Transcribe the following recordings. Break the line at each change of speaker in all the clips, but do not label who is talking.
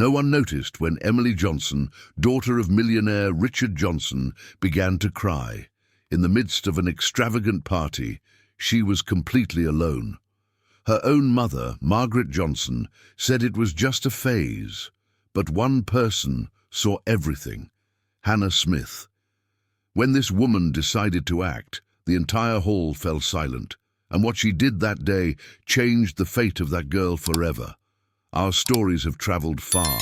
No one noticed when Emily Johnson, daughter of millionaire Richard Johnson, began to cry. In the midst of an extravagant party, she was completely alone. Her own mother, Margaret Johnson, said it was just a phase. But one person saw everything: Hannah Smith. When this woman decided to act, the entire hall fell silent, and what she did that day changed the fate of that girl forever. Our stories have traveled far.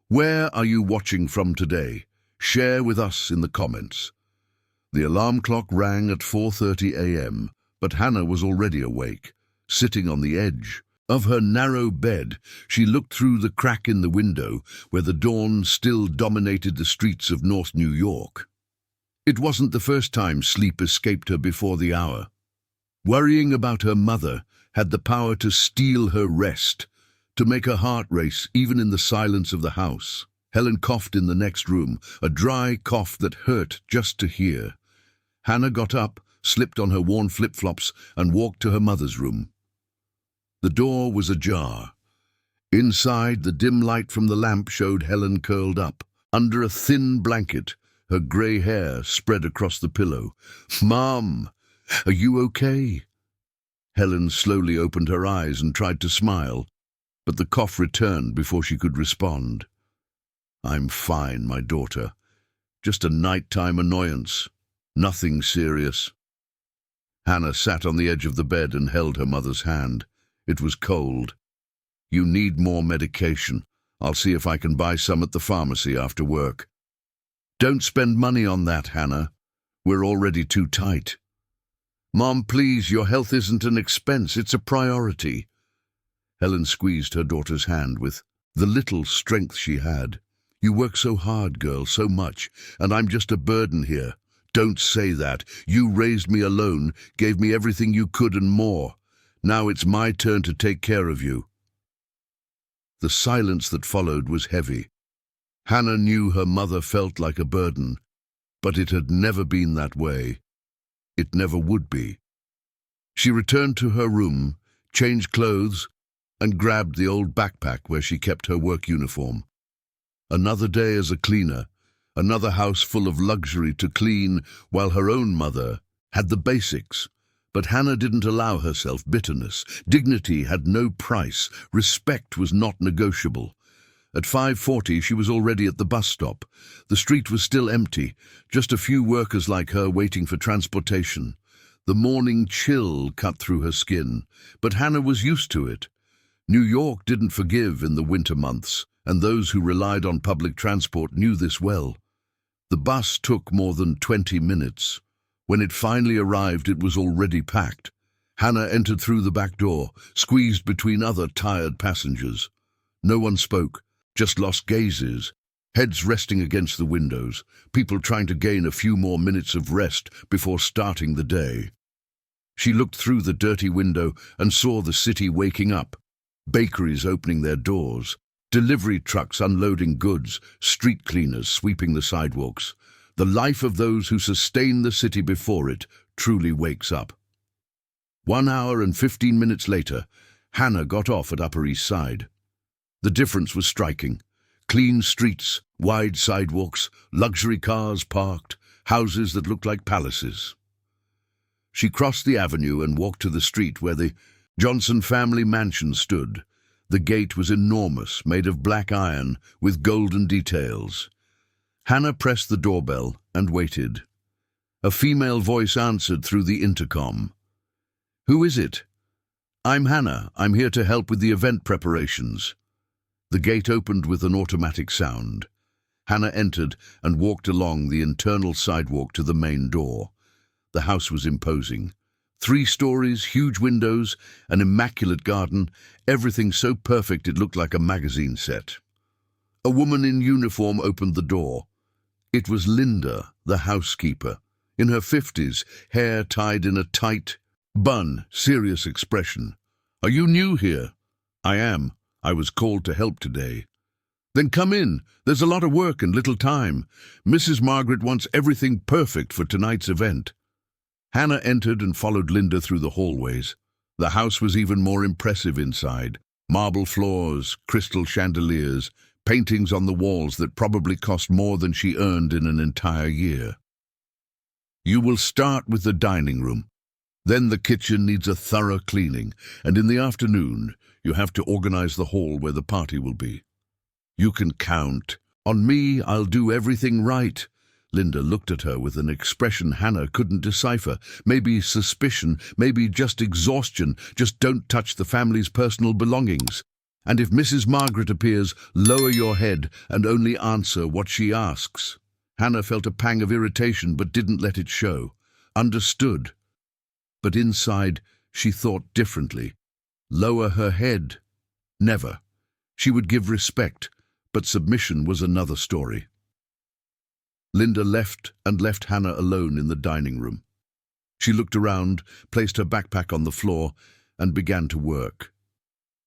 Where are you watching from today? Share with us in the comments. The alarm clock rang at 4:30 a.m., but Hannah was already awake. Sitting on the edge of her narrow bed, she looked through the crack in the window where the dawn still dominated the streets of North New York. It wasn't the first time sleep escaped her before the hour. Worrying about her mother had the power to steal her rest, to make her heart race even in the silence of the house. Helen coughed in the next room, a dry cough that hurt just to hear. Hannah got up, slipped on her worn flip-flops, and walked to her mother's room. The door was ajar. Inside, the dim light from the lamp showed Helen curled up, under a thin blanket, her grey hair spread across the pillow. "Mom, are you okay?" Helen slowly opened her eyes and tried to smile, but the cough returned before she could respond. "I'm fine, my daughter. Just a nighttime annoyance. Nothing serious." Hannah sat on the edge of the bed and held her mother's hand. It was cold. "You need more medication. I'll see if I can buy some at the pharmacy after work." "Don't spend money on that, Hannah. We're already too tight." "Mom, please, your health isn't an expense, it's a priority." Helen squeezed her daughter's hand with the little strength she had. "You work so hard, girl, so much, and I'm just a burden here." "Don't say that. You raised me alone, gave me everything you could and more. Now it's my turn to take care of you." The silence that followed was heavy. Hannah knew her mother felt like a burden, but it had never been that way. It never would be. She returned to her room, changed clothes, and grabbed the old backpack where she kept her work uniform. Another day as a cleaner, another house full of luxury to clean, while her own mother had the basics. But Hannah didn't allow herself bitterness. Dignity had no price. Respect was not negotiable. At 5:40, she was already at the bus stop. The street was still empty, just a few workers like her waiting for transportation. The morning chill cut through her skin, but Hannah was used to it. New York didn't forgive in the winter months, and those who relied on public transport knew this well. The bus took more than 20 minutes. When it finally arrived, it was already packed. Hannah entered through the back door, squeezed between other tired passengers. No one spoke, just lost gazes, heads resting against the windows, people trying to gain a few more minutes of rest before starting the day. She looked through the dirty window and saw the city waking up. Bakeries opening their doors, delivery trucks unloading goods, street cleaners sweeping the sidewalks. The life of those who sustain the city before it truly wakes up. 1 hour and 15 minutes later, Hannah got off at Upper East Side. The difference was striking. Clean streets, wide sidewalks, luxury cars parked, houses that looked like palaces. She crossed the avenue and walked to the street where the Johnson family mansion stood. The gate was enormous, made of black iron, with golden details. Hannah pressed the doorbell and waited. A female voice answered through the intercom. "Who is it?" "I'm Hannah. I'm here to help with the event preparations." The gate opened with an automatic sound. Hannah entered and walked along the internal sidewalk to the main door. The house was imposing. 3 stories, huge windows, an immaculate garden, everything so perfect it looked like a magazine set. A woman in uniform opened the door. It was Linda, the housekeeper, in her 50s, hair tied in a tight bun, serious expression. "Are you new here?" "I am. I was called to help today." "Then come in. There's a lot of work and little time. Mrs. Margaret wants everything perfect for tonight's event." Hannah entered and followed Linda through the hallways. The house was even more impressive inside. Marble floors, crystal chandeliers, paintings on the walls that probably cost more than she earned in an entire year. You will start with the dining room. Then the kitchen needs a thorough cleaning, and in the afternoon, you have to organize the hall where the party will be. You can count. On me, I'll do everything right. Linda looked at her with an expression Hannah couldn't decipher. Maybe suspicion, maybe just exhaustion. Just don't touch the family's personal belongings. And if Mrs. Margaret appears, lower your head and only answer what she asks. Hannah felt a pang of irritation but didn't let it show. Understood. But inside, she thought differently. Lower her head? Never. She would give respect, but submission was another story. Linda left Hannah alone in the dining room. She looked around, placed her backpack on the floor, and began to work.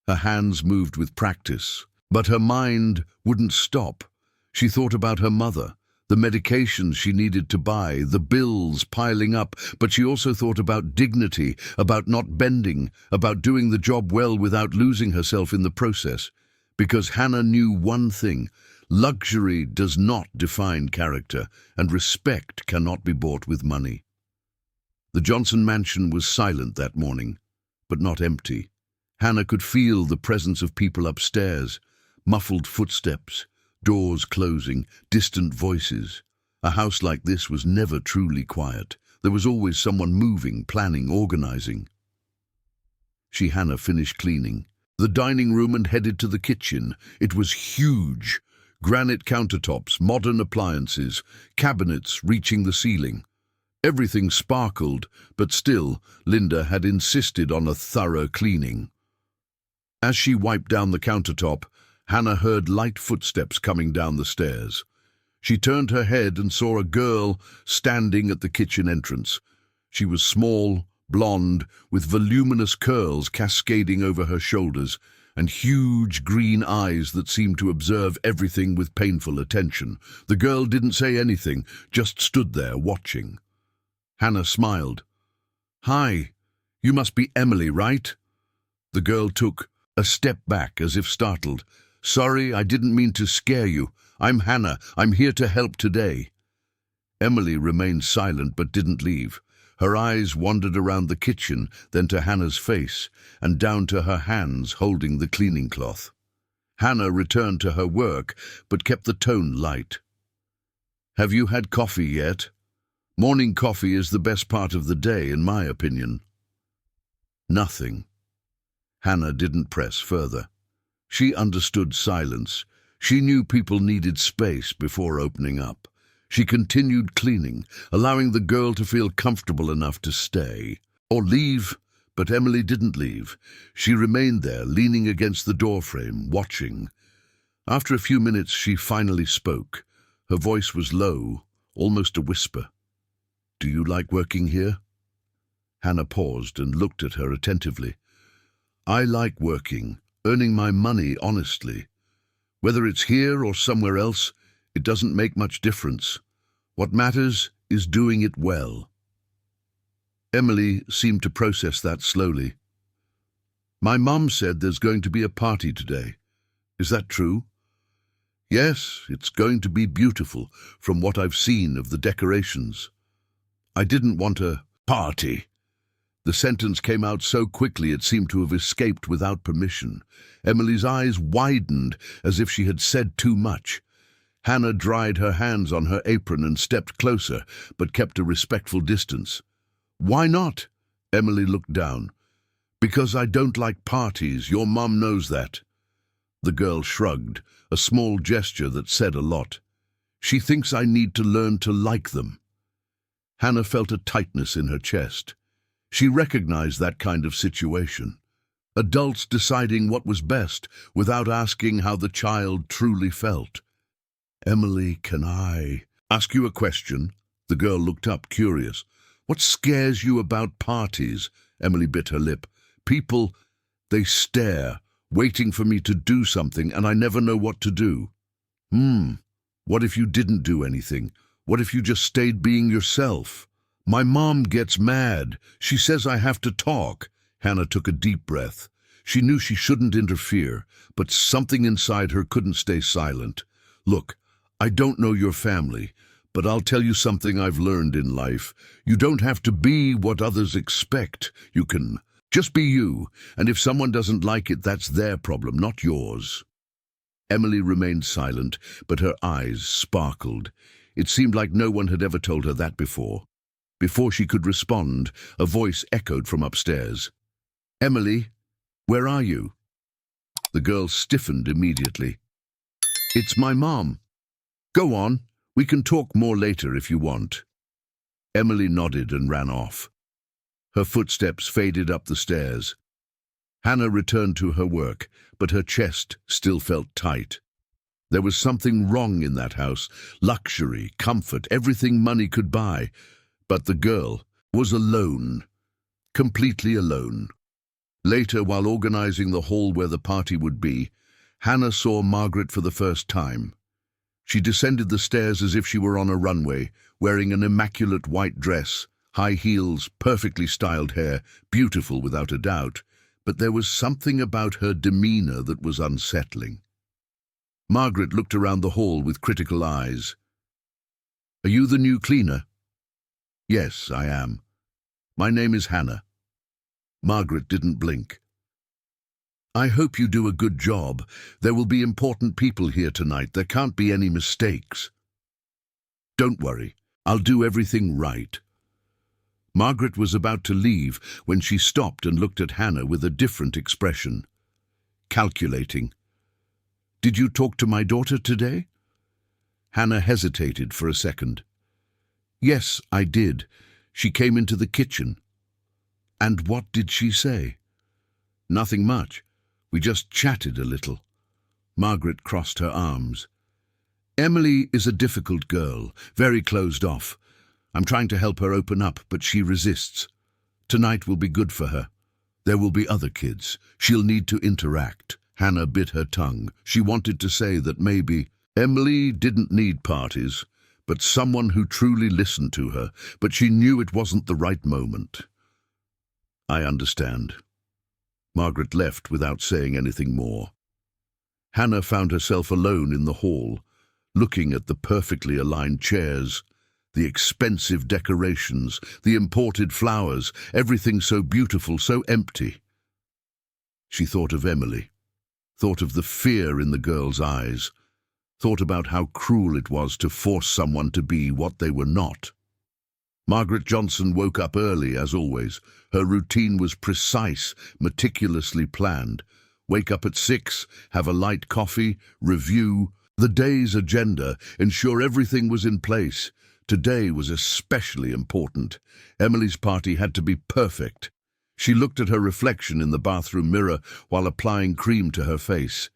Her hands moved with practice, but her mind wouldn't stop. She thought about her mother, the medications she needed to buy, the bills piling up, but she also thought about dignity, about not bending, about doing the job well without losing herself in the process. Because Hannah knew one thing: luxury does not define character, and respect cannot be bought with money. The Johnson mansion was silent that morning, but not empty. Hannah could feel the presence of people upstairs, muffled footsteps, doors closing, distant voices. A house like this was never truly quiet. There was always someone moving, planning, organizing. Hannah finished cleaning the dining room and headed to the kitchen. It was huge. Granite countertops, modern appliances, cabinets reaching the ceiling. Everything sparkled, but still, Linda had insisted on a thorough cleaning. As she wiped down the countertop, Hannah heard light footsteps coming down the stairs. She turned her head and saw a girl standing at the kitchen entrance. She was small, blonde, with voluminous curls cascading over her shoulders, and huge green eyes that seemed to observe everything with painful attention. The girl didn't say anything, just stood there watching. Hannah smiled. "Hi, you must be Emily, right?" The girl took a step back as if startled. "Sorry, I didn't mean to scare you. I'm Hannah. I'm here to help today." Emily remained silent but didn't leave. Her eyes wandered around the kitchen, then to Hannah's face, and down to her hands holding the cleaning cloth. Hannah returned to her work, but kept the tone light. "Have you had coffee yet? Morning coffee is the best part of the day, in my opinion." Nothing. Hannah didn't press further. She understood silence. She knew people needed space before opening up. She continued cleaning, allowing the girl to feel comfortable enough to stay or leave, but Emily didn't leave. She remained there, leaning against the doorframe, watching. After a few minutes, she finally spoke. Her voice was low, almost a whisper. "Do you like working here?" Hannah paused and looked at her attentively. "I like working, earning my money honestly. Whether it's here or somewhere else, it doesn't make much difference. What matters is doing it well." Emily seemed to process that slowly. "My mum said there's going to be a party today. Is that true?" "Yes, it's going to be beautiful, from what I've seen of the decorations." "I didn't want a party." The sentence came out so quickly it seemed to have escaped without permission. Emily's eyes widened as if she had said too much. Hannah dried her hands on her apron and stepped closer, but kept a respectful distance. "Why not?" Emily looked down. "Because I don't like parties. Your mum knows that." The girl shrugged, a small gesture that said a lot. "She thinks I need to learn to like them." Hannah felt a tightness in her chest. She recognized that kind of situation. Adults deciding what was best without asking how the child truly felt. "Emily, can I ask you a question?" The girl looked up, curious. "What scares you about parties?" Emily bit her lip. "People, they stare, waiting for me to do something, and I never know what to do." What if you didn't do anything? What if you just stayed being yourself?" "My mom gets mad. She says I have to talk." Hannah took a deep breath. She knew she shouldn't interfere, but something inside her couldn't stay silent. "Look, I don't know your family, but I'll tell you something I've learned in life. You don't have to be what others expect. You can just be you, and if someone doesn't like it, that's their problem, not yours." Emily remained silent, but her eyes sparkled. It seemed like no one had ever told her that before. Before she could respond, a voice echoed from upstairs. "Emily, where are you?" The girl stiffened immediately. "It's my mom." "Go on, we can talk more later if you want." Emily nodded and ran off. Her footsteps faded up the stairs. Hannah returned to her work, but her chest still felt tight. There was something wrong in that house. Luxury, comfort, everything money could buy. But the girl was alone, completely alone. Later, while organizing the hall where the party would be, Hannah saw Margaret for the first time. She descended the stairs as if she were on a runway, wearing an immaculate white dress, high heels, perfectly styled hair, beautiful without a doubt. But there was something about her demeanor that was unsettling. Margaret looked around the hall with critical eyes. "Are you the new cleaner?" "Yes, I am. My name is Hannah." Margaret didn't blink. "I hope you do a good job. There will be important people here tonight. There can't be any mistakes." "Don't worry. I'll do everything right." Margaret was about to leave when she stopped and looked at Hannah with a different expression. Calculating. "Did you talk to my daughter today?" Hannah hesitated for a second. "Yes, I did. She came into the kitchen." "And what did she say?" "Nothing much. We just chatted a little." Margaret crossed her arms. "Emily is a difficult girl, very closed off. I'm trying to help her open up, but she resists. Tonight will be good for her. There will be other kids. She'll need to interact." Hannah bit her tongue. She wanted to say that maybe Emily didn't need parties, but someone who truly listened to her, but she knew it wasn't the right moment. "I understand." Margaret left without saying anything more. Hannah found herself alone in the hall, looking at the perfectly aligned chairs, the expensive decorations, the imported flowers, everything so beautiful, so empty. She thought of Emily, thought of the fear in the girl's eyes, thought about how cruel it was to force someone to be what they were not. Margaret Johnson woke up early, as always. Her routine was precise, meticulously planned. Wake up at 6, have a light coffee, review the day's agenda, ensure everything was in place. Today was especially important. Emily's party had to be perfect. She looked at her reflection in the bathroom mirror while applying cream to her face.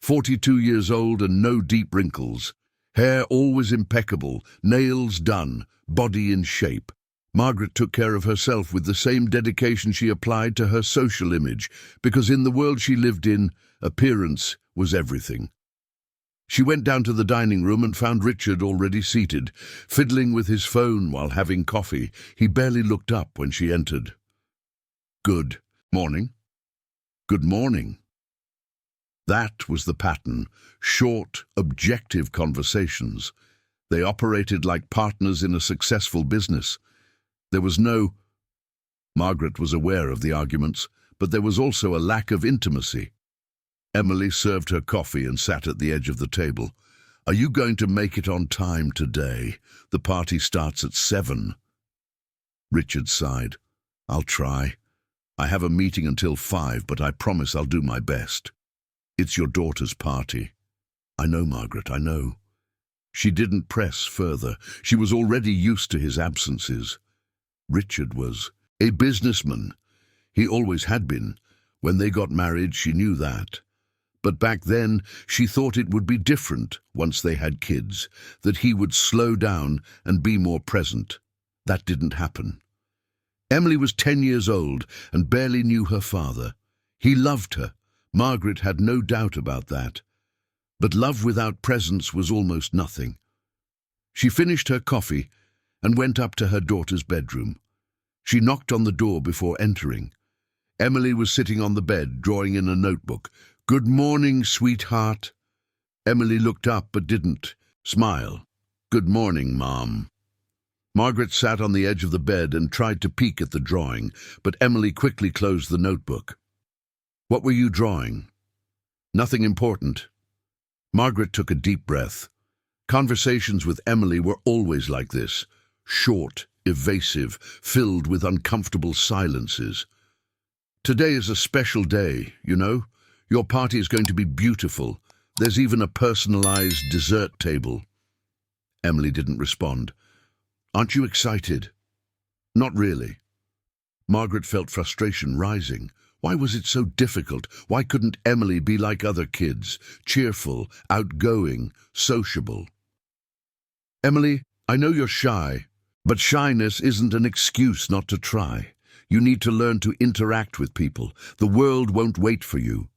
42 years old and no deep wrinkles. Hair always impeccable, nails done, body in shape. Margaret took care of herself with the same dedication she applied to her social image, because in the world she lived in, appearance was everything. She went down to the dining room and found Richard already seated, fiddling with his phone while having coffee. He barely looked up when she entered. "Good morning." "Good morning." That was the pattern. Short, objective conversations. They operated like partners in a successful business. There was no... Margaret was aware of the arguments, but there was also a lack of intimacy. Emily served her coffee and sat at the edge of the table. "Are you going to make it on time today? The party starts at 7. Richard sighed. "I'll try. I have a meeting until 5, but I promise I'll do my best." "It's your daughter's party." "I know, Margaret, I know." She didn't press further. She was already used to his absences. Richard was a businessman. He always had been. When they got married, she knew that. But back then, she thought it would be different once they had kids, that he would slow down and be more present. That didn't happen. Emily was 10 years old and barely knew her father. He loved her. Margaret had no doubt about that. But love without presence was almost nothing. She finished her coffee and went up to her daughter's bedroom. She knocked on the door before entering. Emily was sitting on the bed, drawing in a notebook. "Good morning, sweetheart." Emily looked up but didn't smile. "Good morning, Mom." Margaret sat on the edge of the bed and tried to peek at the drawing, but Emily quickly closed the notebook. "What were you drawing?" "Nothing important." Margaret took a deep breath. Conversations with Emily were always like this, short, evasive, filled with uncomfortable silences. "Today is a special day, you know. Your party is going to be beautiful. There's even a personalized dessert table." Emily didn't respond. "Aren't you excited?" "Not really." Margaret felt frustration rising. Why was it so difficult? Why couldn't Emily be like other kids, cheerful, outgoing, sociable? "Emily, I know you're shy, but shyness isn't an excuse not to try. You need to learn to interact with people. The world won't wait for you."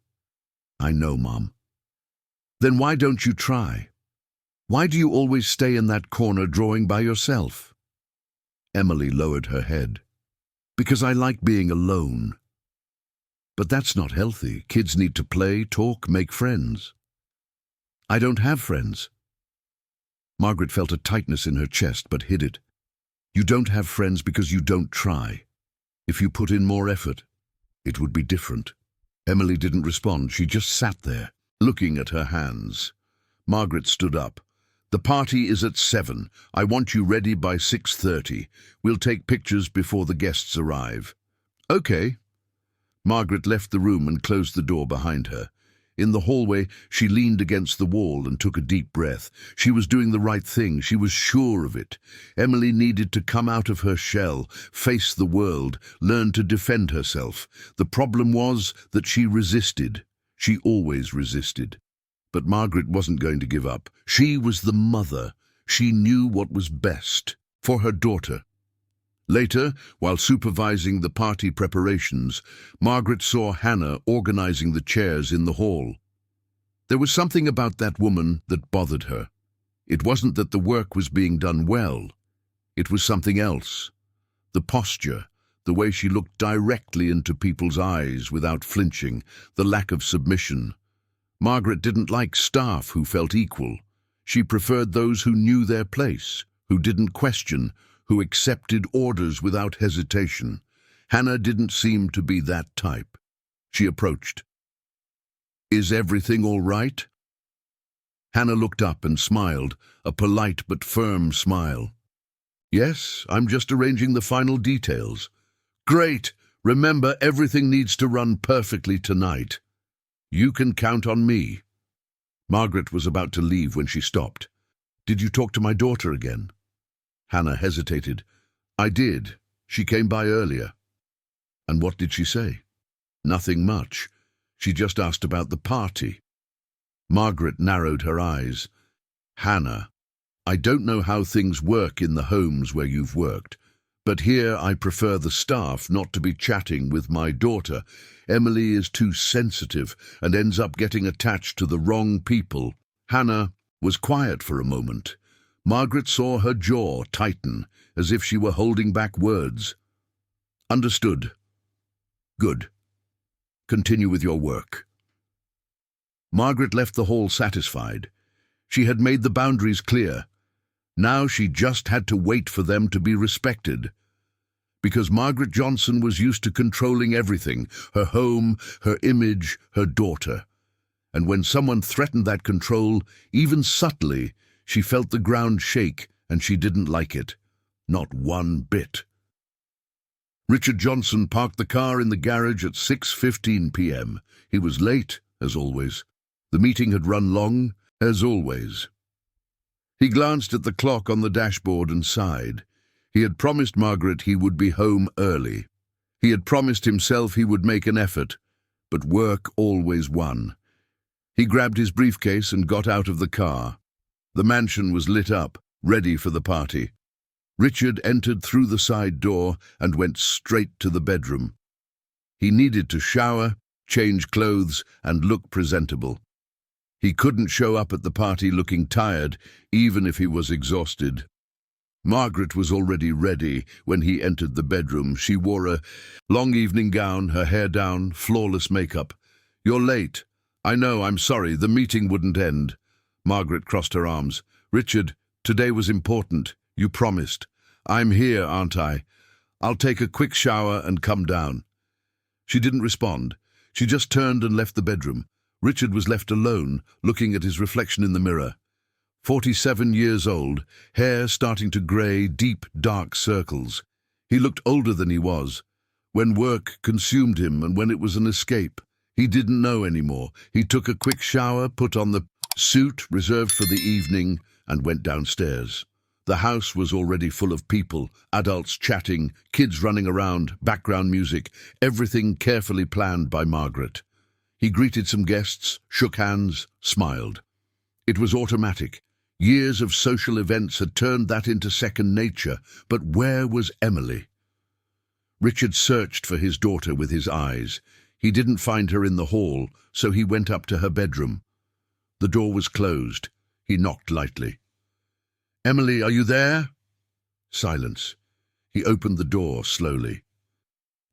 "I know, Mom." "Then why don't you try? Why do you always stay in that corner drawing by yourself?" Emily lowered her head. "Because I like being alone." "But that's not healthy. Kids need to play, talk, make friends." "I don't have friends." Margaret felt a tightness in her chest but hid it. "You don't have friends because you don't try. If you put in more effort, it would be different." Emily didn't respond. She just sat there, looking at her hands. Margaret stood up. "The party is at 7. I want you ready by 6:30. We'll take pictures before the guests arrive." "Okay." Margaret left the room and closed the door behind her. In the hallway, she leaned against the wall and took a deep breath. She was doing the right thing. She was sure of it. Emily needed to come out of her shell, face the world, learn to defend herself. The problem was that she resisted. She always resisted. But Margaret wasn't going to give up. She was the mother. She knew what was best for her daughter. Later, while supervising the party preparations, Margaret saw Hannah organizing the chairs in the hall. There was something about that woman that bothered her. It wasn't that the work was being done well. It was something else. The posture, the way she looked directly into people's eyes without flinching, the lack of submission. Margaret didn't like staff who felt equal. She preferred those who knew their place, who didn't question, who accepted orders without hesitation. Hannah didn't seem to be that type. She approached. "Is everything all right?" Hannah looked up and smiled, a polite but firm smile. "Yes, I'm just arranging the final details." "Great! Remember, everything needs to run perfectly tonight. You can count on me." Margaret was about to leave when she stopped. "Did you talk to my daughter again?" Hannah hesitated. "I did. She came by earlier." "And what did she say?" "Nothing much. She just asked about the party." Margaret narrowed her eyes. "Hannah, I don't know how things work in the homes where you've worked, but here I prefer the staff not to be chatting with my daughter. Emily is too sensitive and ends up getting attached to the wrong people." Hannah was quiet for a moment. Margaret saw her jaw tighten, as if she were holding back words. "Understood. Good. Continue with your work." Margaret left the hall satisfied. She had made the boundaries clear. Now she just had to wait for them to be respected. Because Margaret Johnson was used to controlling everything, her home, her image, her daughter. And when someone threatened that control, even subtly, she felt the ground shake, and she didn't like it. Not one bit. Richard Johnson parked the car in the garage at 6:15 p.m. He was late, as always. The meeting had run long, as always. He glanced at the clock on the dashboard and sighed. He had promised Margaret he would be home early. He had promised himself he would make an effort, but work always won. He grabbed his briefcase and got out of the car. The mansion was lit up, ready for the party. Richard entered through the side door and went straight to the bedroom. He needed to shower, change clothes, and look presentable. He couldn't show up at the party looking tired, even if he was exhausted. Margaret was already ready when he entered the bedroom. She wore a long evening gown, her hair down, flawless makeup. "You're late. I know, I'm sorry, the meeting wouldn't end." Margaret crossed her arms. "Richard, today was important. You promised. I'm here, aren't I? I'll take a quick shower and come down." She didn't respond. She just turned and left the bedroom. Richard was left alone, looking at his reflection in the mirror. 47 years old, hair starting to grey, deep, dark circles. He looked older than he was. When work consumed him and when it was an escape, he didn't know anymore. He took a quick shower, put on the suit reserved for the evening, and went downstairs. The house was already full of people, adults chatting, kids running around, background music, everything carefully planned by Margaret. He greeted some guests, shook hands, smiled. It was automatic. Years of social events had turned that into second nature, but where was Emily? Richard searched for his daughter with his eyes. He didn't find her in the hall, so he went up to her bedroom. The door was closed. He knocked lightly. "Emily, are you there?" Silence. He opened the door slowly.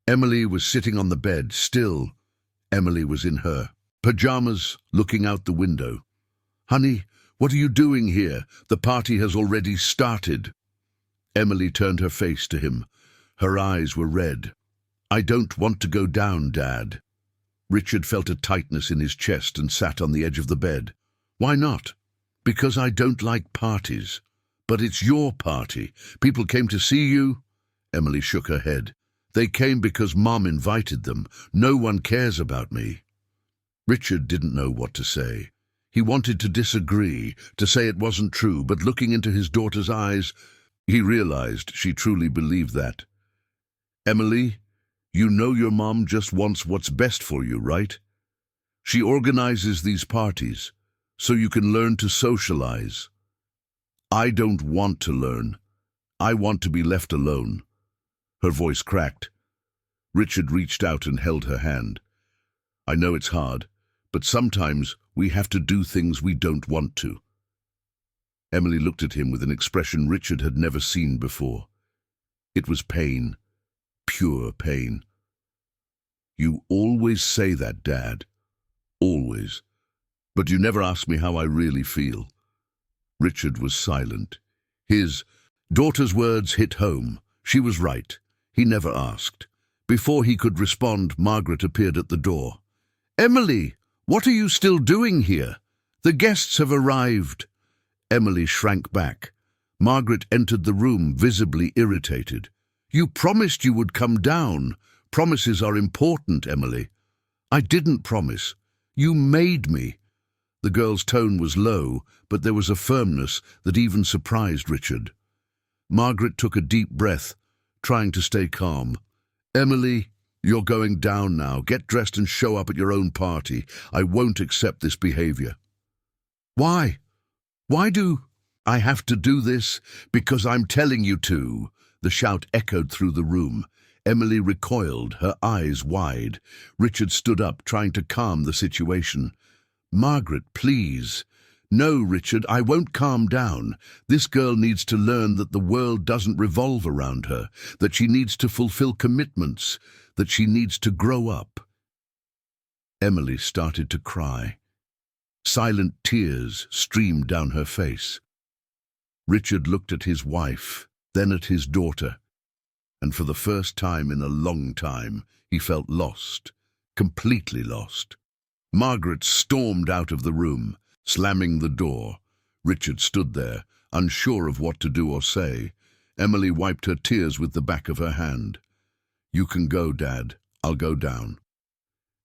Emily was sitting on the bed, still. Emily was in her pajamas, looking out the window. "Honey, what are you doing here? The party has already started." Emily turned her face to him. Her eyes were red. "I don't want to go down, Dad." Richard felt a tightness in his chest and sat on the edge of the bed. "Why not?" "Because I don't like parties." "But it's your party. People came to see you." Emily shook her head. "They came because Mom invited them. No one cares about me." Richard didn't know what to say. He wanted to disagree, to say it wasn't true, but looking into his daughter's eyes, he realized she truly believed that. "Emily, you know your mom just wants what's best for you, right? She organizes these parties so you can learn to socialize." "I don't want to learn. I want to be left alone." Her voice cracked. Richard reached out and held her hand. "I know it's hard, but sometimes we have to do things we don't want to." Emily looked at him with an expression Richard had never seen before. It was pain, pure pain. "You always say that, Dad. Always. But you never ask me how I really feel." Richard was silent. His daughter's words hit home. She was right. He never asked. Before he could respond, Margaret appeared at the door. "Emily, what are you still doing here? The guests have arrived." Emily shrank back. Margaret entered the room, visibly irritated. "You promised you would come down. Promises are important, Emily." "I didn't promise. You made me." The girl's tone was low, but there was a firmness that even surprised Richard. Margaret took a deep breath, trying to stay calm. "Emily, you're going down now. Get dressed and show up at your own party. I won't accept this behavior." "Why? Why do I have to do this? Because I'm telling you to." The shout echoed through the room. Emily recoiled, her eyes wide. Richard stood up, trying to calm the situation. "Margaret, please." "No, Richard, I won't calm down. This girl needs to learn that the world doesn't revolve around her, that she needs to fulfill commitments, that she needs to grow up." Emily started to cry. Silent tears streamed down her face. Richard looked at his wife, then at his daughter, and for the first time in a long time, he felt lost, completely lost. Margaret stormed out of the room, slamming the door. Richard stood there, unsure of what to do or say. Emily wiped her tears with the back of her hand. "You can go, Dad. I'll go down."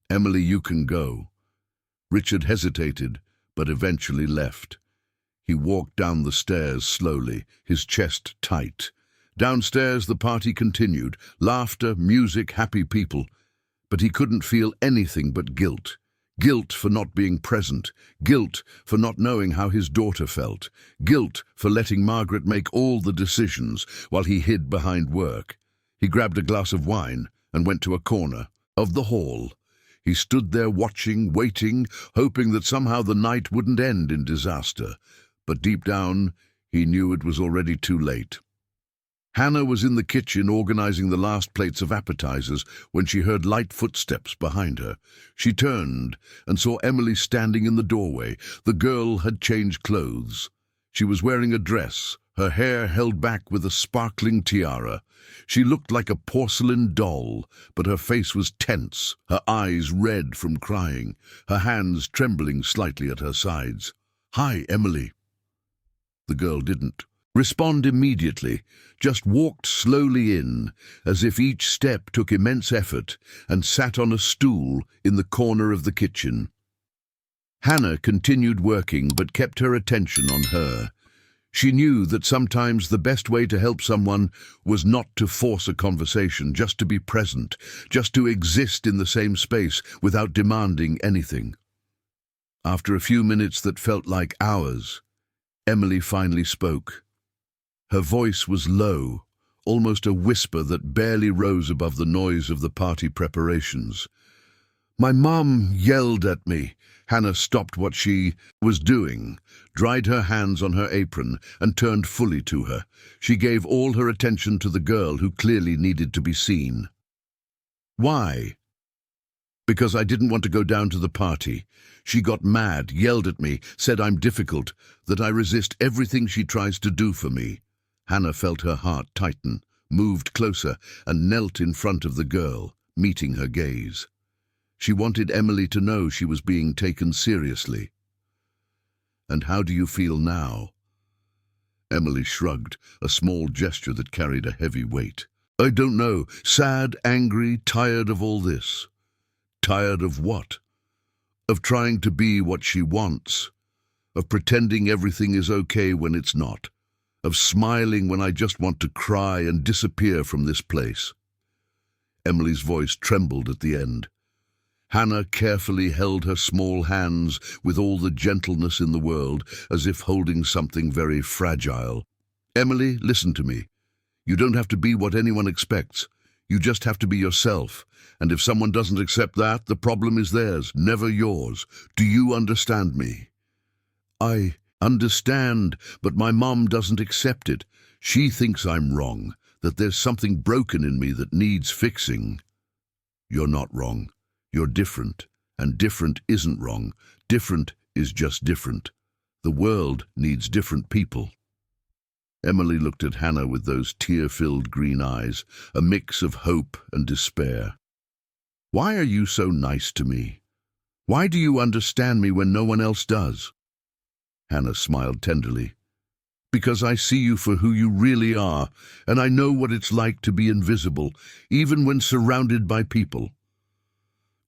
"Emily, you can go." Richard hesitated, but eventually left. He walked down the stairs slowly, his chest tight. Downstairs the party continued, laughter, music, happy people. But he couldn't feel anything but guilt. Guilt for not being present, guilt for not knowing how his daughter felt, guilt for letting Margaret make all the decisions while he hid behind work. He grabbed a glass of wine and went to a corner of the hall. He stood there watching, waiting, hoping that somehow the night wouldn't end in disaster. But deep down, he knew it was already too late. Hannah was in the kitchen organizing the last plates of appetizers when she heard light footsteps behind her. She turned and saw Emily standing in the doorway. The girl had changed clothes. She was wearing a dress, her hair held back with a sparkling tiara. She looked like a porcelain doll, but her face was tense, her eyes red from crying, her hands trembling slightly at her sides. "Hi, Emily." The girl didn't respond immediately, just walked slowly in, as if each step took immense effort, and sat on a stool in the corner of the kitchen. Hannah continued working but kept her attention on her. She knew that sometimes the best way to help someone was not to force a conversation, just to be present, just to exist in the same space without demanding anything. After a few minutes that felt like hours, Emily finally spoke. Her voice was low, almost a whisper that barely rose above the noise of the party preparations. "My mom yelled at me." Hannah stopped what she was doing, dried her hands on her apron, and turned fully to her. She gave all her attention to the girl who clearly needed to be seen. "Why?" "Because I didn't want to go down to the party. She got mad, yelled at me, said I'm difficult, that I resist everything she tries to do for me." Hannah felt her heart tighten, moved closer, and knelt in front of the girl, meeting her gaze. She wanted Emily to know she was being taken seriously. "And how do you feel now?" Emily shrugged, a small gesture that carried a heavy weight. "I don't know. Sad, angry, tired of all this." "Tired of what?" "Of trying to be what she wants. Of pretending everything is okay when it's not. Of smiling when I just want to cry and disappear from this place." Emily's voice trembled at the end. Hannah carefully held her small hands with all the gentleness in the world, as if holding something very fragile. "Emily, listen to me. You don't have to be what anyone expects. You just have to be yourself. And if someone doesn't accept that, the problem is theirs, never yours. Do you understand me?" "I understand, but my mom doesn't accept it. She thinks I'm wrong, that there's something broken in me that needs fixing." "You're not wrong. You're different, and different isn't wrong. Different is just different. The world needs different people." Emily looked at Hannah with those tear-filled green eyes, a mix of hope and despair. "Why are you so nice to me? Why do you understand me when no one else does?" Hannah smiled tenderly. "Because I see you for who you really are, and I know what it's like to be invisible, even when surrounded by people.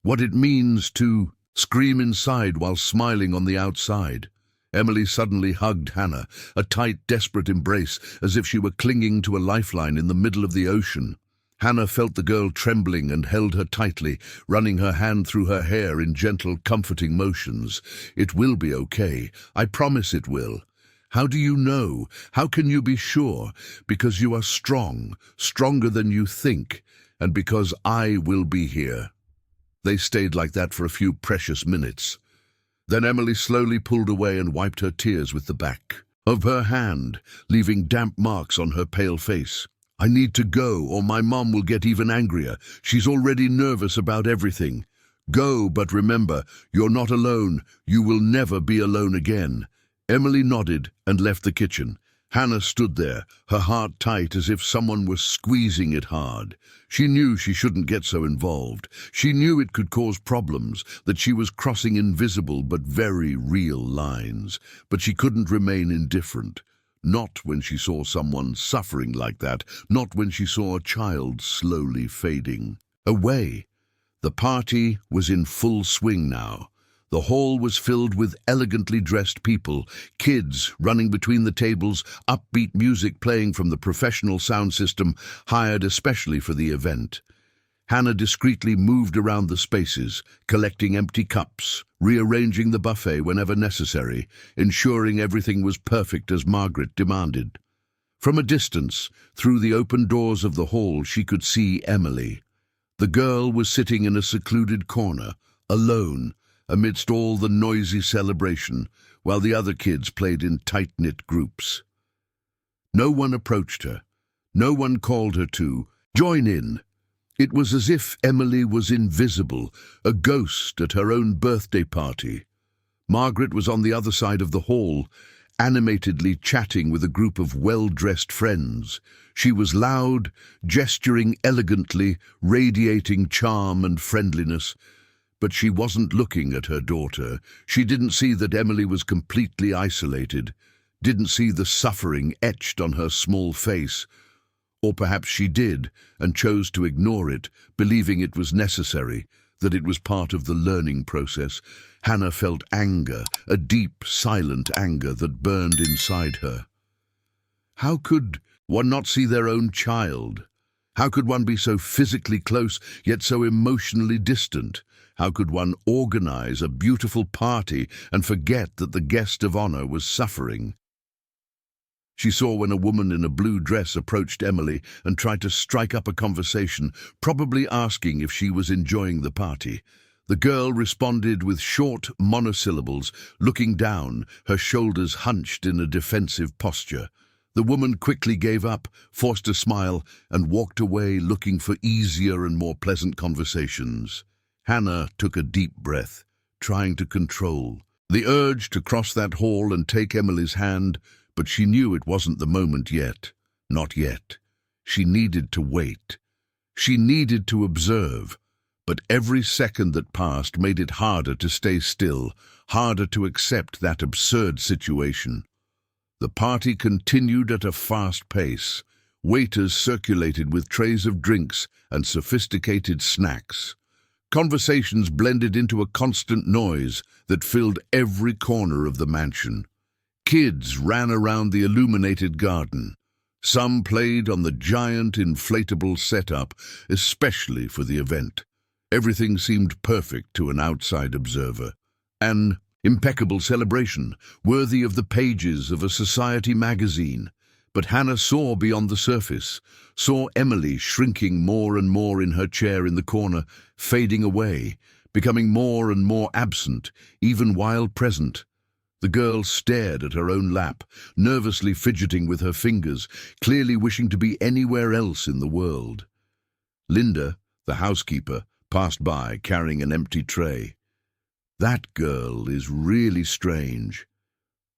What it means to scream inside while smiling on the outside." Emily suddenly hugged Hannah, a tight, desperate embrace, as if she were clinging to a lifeline in the middle of the ocean. Hannah felt the girl trembling and held her tightly, running her hand through her hair in gentle, comforting motions. "It will be okay. I promise it will." "How do you know? How can you be sure?" "Because you are strong, stronger than you think, and because I will be here." They stayed like that for a few precious minutes. Then Emily slowly pulled away and wiped her tears with the back of her hand, leaving damp marks on her pale face. "I need to go, or my mom will get even angrier. She's already nervous about everything." "Go, but remember, you're not alone. You will never be alone again." Emily nodded and left the kitchen. Hannah stood there, her heart tight as if someone were squeezing it hard. She knew she shouldn't get so involved. She knew it could cause problems, that she was crossing invisible but very real lines. But she couldn't remain indifferent. Not when she saw someone suffering like that, not when she saw a child slowly fading away. The party was in full swing now. The hall was filled with elegantly dressed people, kids running between the tables, upbeat music playing from the professional sound system hired especially for the event. Hannah discreetly moved around the spaces, collecting empty cups, rearranging the buffet whenever necessary, ensuring everything was perfect as Margaret demanded. From a distance, through the open doors of the hall, she could see Emily. The girl was sitting in a secluded corner, alone, amidst all the noisy celebration, while the other kids played in tight-knit groups. No one approached her, No one called her to join in. It was as if Emily was invisible, a ghost at her own birthday party. Margaret was on the other side of the hall, animatedly chatting with a group of well-dressed friends. She was loud, gesturing elegantly, radiating charm and friendliness. But she wasn't looking at her daughter. She didn't see that Emily was completely isolated, didn't see the suffering etched on her small face. Or perhaps she did, and chose to ignore it, believing it was necessary, that it was part of the learning process. Hannah felt anger, a deep, silent anger that burned inside her. How could one not see their own child? How could one be so physically close, yet so emotionally distant? How could one organize a beautiful party and forget that the guest of honor was suffering? She saw when a woman in a blue dress approached Emily and tried to strike up a conversation, probably asking if she was enjoying the party. The girl responded with short monosyllables, looking down, her shoulders hunched in a defensive posture. The woman quickly gave up, forced a smile, and walked away looking for easier and more pleasant conversations. Hannah took a deep breath, trying to control the urge to cross that hall and take Emily's hand, but she knew it wasn't the moment yet. Not yet. She needed to wait. She needed to observe. But every second that passed made it harder to stay still, harder to accept that absurd situation. The party continued at a fast pace. Waiters circulated with trays of drinks and sophisticated snacks. Conversations blended into a constant noise that filled every corner of the mansion. Kids ran around the illuminated garden. Some played on the giant inflatable setup, especially for the event. Everything seemed perfect to an outside observer. An impeccable celebration, worthy of the pages of a society magazine. But Hannah saw beyond the surface, saw Emily shrinking more and more in her chair in the corner, fading away, becoming more and more absent, even while present. The girl stared at her own lap, nervously fidgeting with her fingers, clearly wishing to be anywhere else in the world. Linda, the housekeeper, passed by carrying an empty tray. That girl is really strange.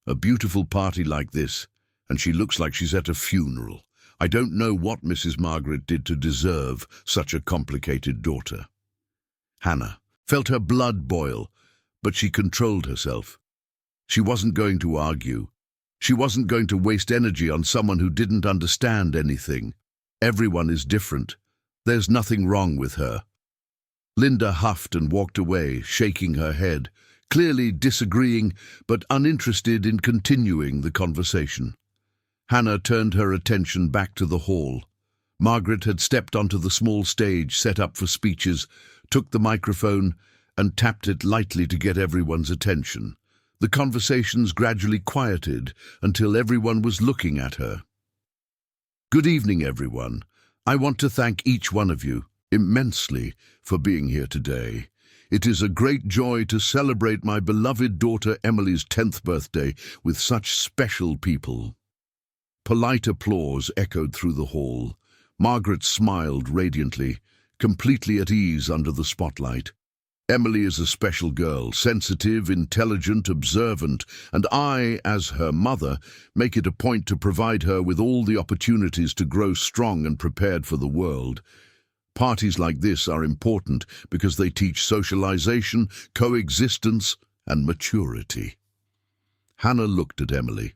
A beautiful party like this, and she looks like she's at a funeral. I don't know what Mrs. Margaret did to deserve such a complicated daughter. Hannah felt her blood boil, but she controlled herself. She wasn't going to argue. She wasn't going to waste energy on someone who didn't understand anything. Everyone is different. There's nothing wrong with her. Linda huffed and walked away, shaking her head, clearly disagreeing but uninterested in continuing the conversation. Hannah turned her attention back to the hall. Margaret had stepped onto the small stage set up for speeches, took the microphone, and tapped it lightly to get everyone's attention. The conversations gradually quieted until everyone was looking at her. Good evening, everyone. I want to thank each one of you immensely for being here today. It is a great joy to celebrate my beloved daughter Emily's 10th birthday with such special people. Polite applause echoed through the hall. Margaret smiled radiantly, completely at ease under the spotlight. Emily is a special girl, sensitive, intelligent, observant, and I, as her mother, make it a point to provide her with all the opportunities to grow strong and prepared for the world. Parties like this are important because they teach socialization, coexistence, and maturity. Hannah looked at Emily.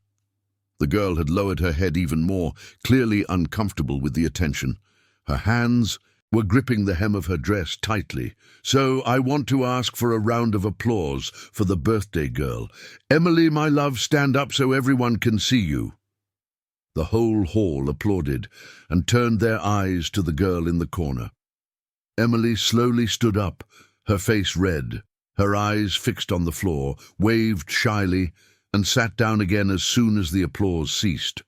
The girl had lowered her head even more, clearly uncomfortable with the attention. Her hands were gripping the hem of her dress tightly. So I want to ask for a round of applause for the birthday girl. Emily, my love, stand up so everyone can see you. The whole hall applauded and turned their eyes to the girl in the corner. Emily slowly stood up, her face red, her eyes fixed on the floor, waved shyly, and sat down again as soon as the applause ceased.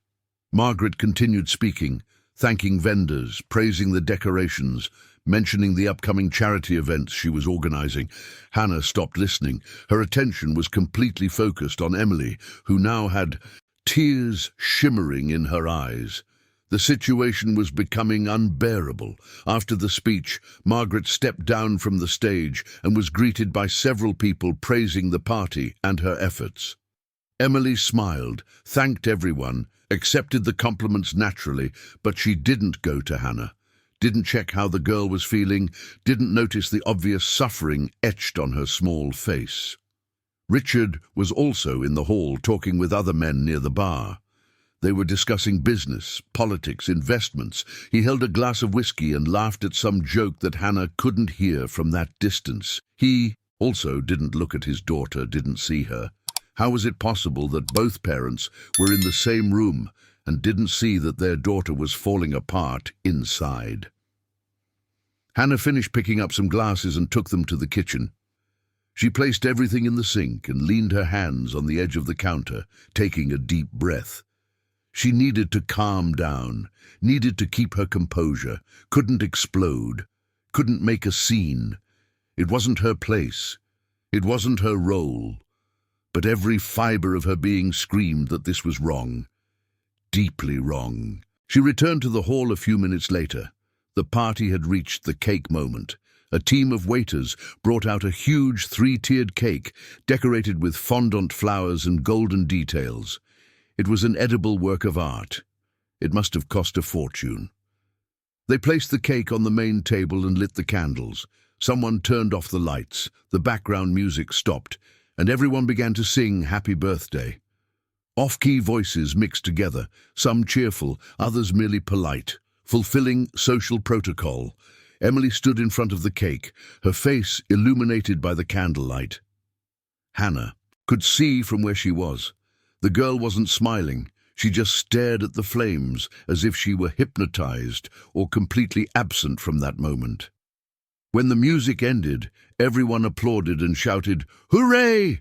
Margaret continued speaking, thanking vendors, praising the decorations, mentioning the upcoming charity events she was organizing. Hannah stopped listening. Her attention was completely focused on Emily, who now had tears shimmering in her eyes. The situation was becoming unbearable. After the speech, Margaret stepped down from the stage and was greeted by several people praising the party and her efforts. Emily smiled, thanked everyone, accepted the compliments naturally, but she didn't go to Hannah, didn't check how the girl was feeling, didn't notice the obvious suffering etched on her small face. Richard was also in the hall talking with other men near the bar. They were discussing business, politics, investments. He held a glass of whiskey and laughed at some joke that Hannah couldn't hear from that distance. He also didn't look at his daughter, didn't see her. How was it possible that both parents were in the same room and didn't see that their daughter was falling apart inside? Hannah finished picking up some glasses and took them to the kitchen. She placed everything in the sink and leaned her hands on the edge of the counter, taking a deep breath. She needed to calm down, needed to keep her composure, couldn't explode, couldn't make a scene. It wasn't her place. It wasn't her role. But every fiber of her being screamed that this was wrong. Deeply wrong. She returned to the hall a few minutes later. The party had reached the cake moment. A team of waiters brought out a huge three-tiered cake decorated with fondant flowers and golden details. It was an edible work of art. It must have cost a fortune. They placed the cake on the main table and lit the candles. Someone turned off the lights, the background music stopped, and everyone began to sing Happy Birthday. Off-key voices mixed together, some cheerful, others merely polite, fulfilling social protocol. Emily stood in front of the cake, her face illuminated by the candlelight. Hannah could see from where she was. The girl wasn't smiling. She just stared at the flames as if she were hypnotized or completely absent from that moment. When the music ended, everyone applauded and shouted, "Hooray!"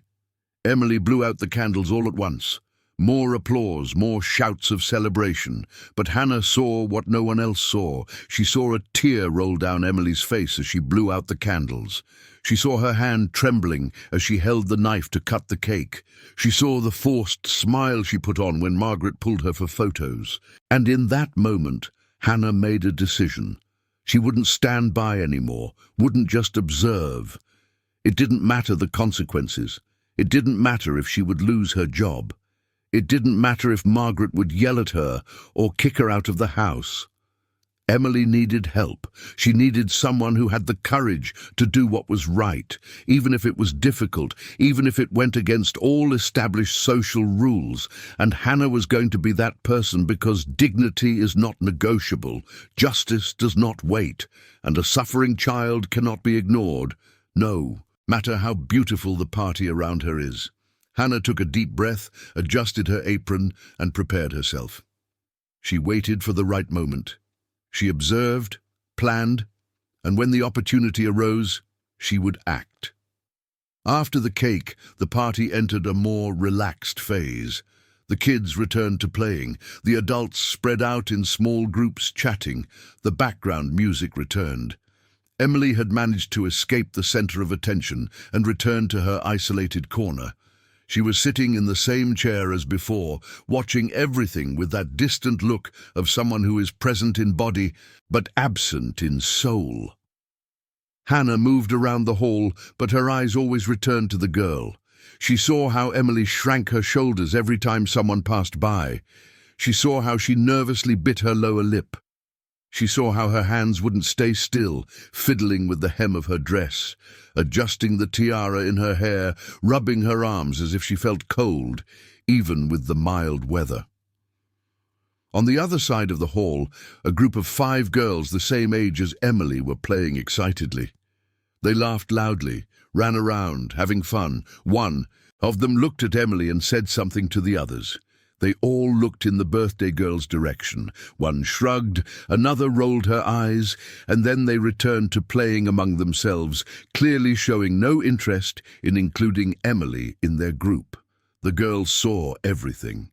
Emily blew out the candles all at once. More applause, more shouts of celebration. But Hannah saw what no one else saw. She saw a tear roll down Emily's face as she blew out the candles. She saw her hand trembling as she held the knife to cut the cake. She saw the forced smile she put on when Margaret pulled her for photos. And in that moment, Hannah made a decision. She wouldn't stand by anymore, wouldn't just observe. It didn't matter the consequences. It didn't matter if she would lose her job. It didn't matter if Margaret would yell at her or kick her out of the house. Emily needed help. She needed someone who had the courage to do what was right, even if it was difficult, even if it went against all established social rules. And Hannah was going to be that person because dignity is not negotiable, justice does not wait, and a suffering child cannot be ignored. No matter how beautiful the party around her is. Hannah took a deep breath, adjusted her apron, and prepared herself. She waited for the right moment. She observed, planned, and when the opportunity arose, she would act. After the cake, the party entered a more relaxed phase. The kids returned to playing. The adults spread out in small groups chatting. The background music returned. Emily had managed to escape the center of attention and returned to her isolated corner. She was sitting in the same chair as before, watching everything with that distant look of someone who is present in body but absent in soul. Hannah moved around the hall, but her eyes always returned to the girl. She saw how Emily shrank her shoulders every time someone passed by. She saw how she nervously bit her lower lip. She saw how her hands wouldn't stay still, fiddling with the hem of her dress, adjusting the tiara in her hair, rubbing her arms as if she felt cold, even with the mild weather. On the other side of the hall, a group of 5 girls the same age as Emily were playing excitedly. They laughed loudly, ran around, having fun. One of them looked at Emily and said something to the others. They all looked in the birthday girl's direction. One shrugged, another rolled her eyes, and then they returned to playing among themselves, clearly showing no interest in including Emily in their group. The girls saw everything.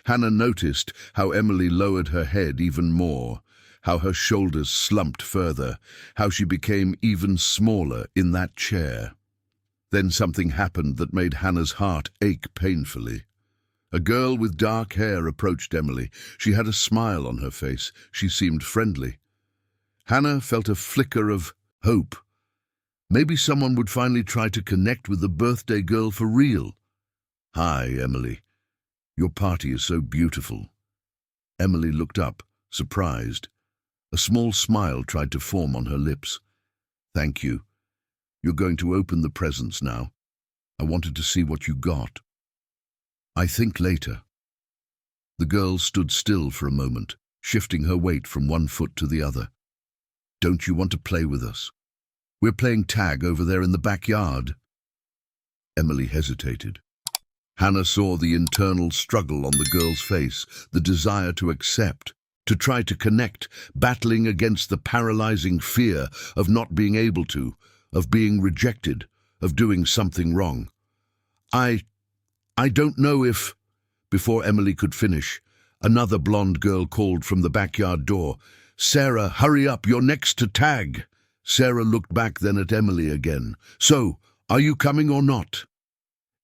Hannah noticed how Emily lowered her head even more, how her shoulders slumped further, how she became even smaller in that chair. Then something happened that made Hannah's heart ache painfully. A girl with dark hair approached Emily. She had a smile on her face. She seemed friendly. Hannah felt a flicker of hope. Maybe someone would finally try to connect with the birthday girl for real. "Hi, Emily. Your party is so beautiful." Emily looked up, surprised. A small smile tried to form on her lips. "Thank you. You're going to open the presents now. I wanted to see what you got." "I think later." The girl stood still for a moment, shifting her weight from one foot to the other. "Don't you want to play with us? We're playing tag over there in the backyard." Emily hesitated. Hannah saw the internal struggle on the girl's face, the desire to accept, to try to connect, battling against the paralyzing fear of not being able to, of being rejected, of doing something wrong. I don't know if—" Before Emily could finish, another blonde girl called from the backyard door, "Sarah, hurry up, you're next to tag." Sarah looked back then at Emily again. "So, are you coming or not?"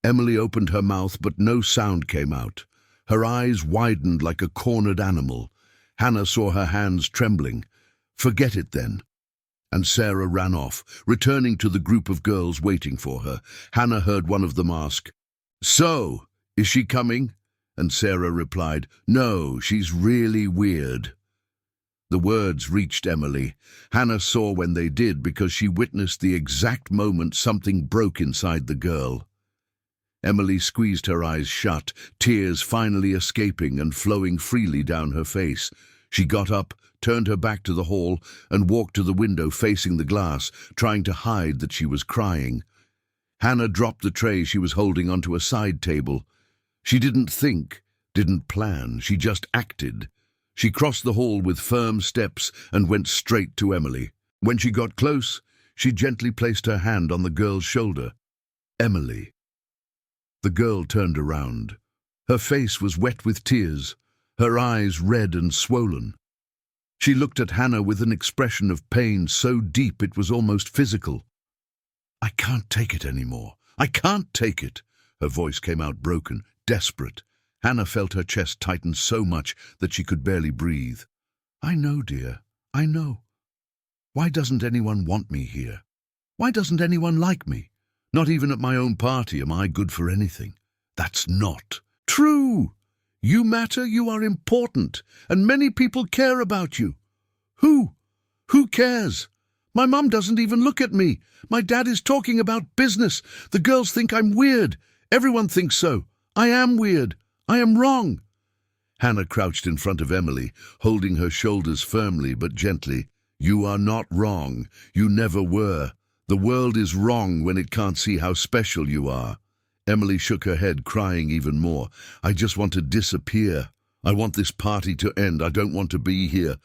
Emily opened her mouth, but no sound came out. Her eyes widened like a cornered animal. Hannah saw her hands trembling. "Forget it then." And Sarah ran off, returning to the group of girls waiting for her. Hannah heard one of them ask, "So, is she coming?" And Sarah replied, "No, she's really weird." The words reached Emily. Hannah saw when they did because she witnessed the exact moment something broke inside the girl. Emily squeezed her eyes shut, tears finally escaping and flowing freely down her face. She got up, turned her back to the hall, and walked to the window facing the glass, trying to hide that she was crying. Hannah dropped the tray she was holding onto a side table. She didn't think, didn't plan, she just acted. She crossed the hall with firm steps and went straight to Emily. When she got close, she gently placed her hand on the girl's shoulder. "Emily." The girl turned around. Her face was wet with tears, her eyes red and swollen. She looked at Hannah with an expression of pain so deep it was almost physical. "I can't take it anymore. I can't take it." Her voice came out broken, desperate. Hannah felt her chest tighten so much that she could barely breathe. "I know, dear, I know. Why doesn't anyone want me here? Why doesn't anyone like me? Not even at my own party am I good for anything. That's not true. You matter, you are important, and many people care about you. Who? Who cares? My mum doesn't even look at me. My dad is talking about business. The girls think I'm weird. Everyone thinks so. I am weird. I am wrong." Hannah crouched in front of Emily, holding her shoulders firmly but gently. "You are not wrong. You never were. The world is wrong when it can't see how special you are." Emily shook her head, crying even more. "I just want to disappear. I want this party to end. I don't want to be here."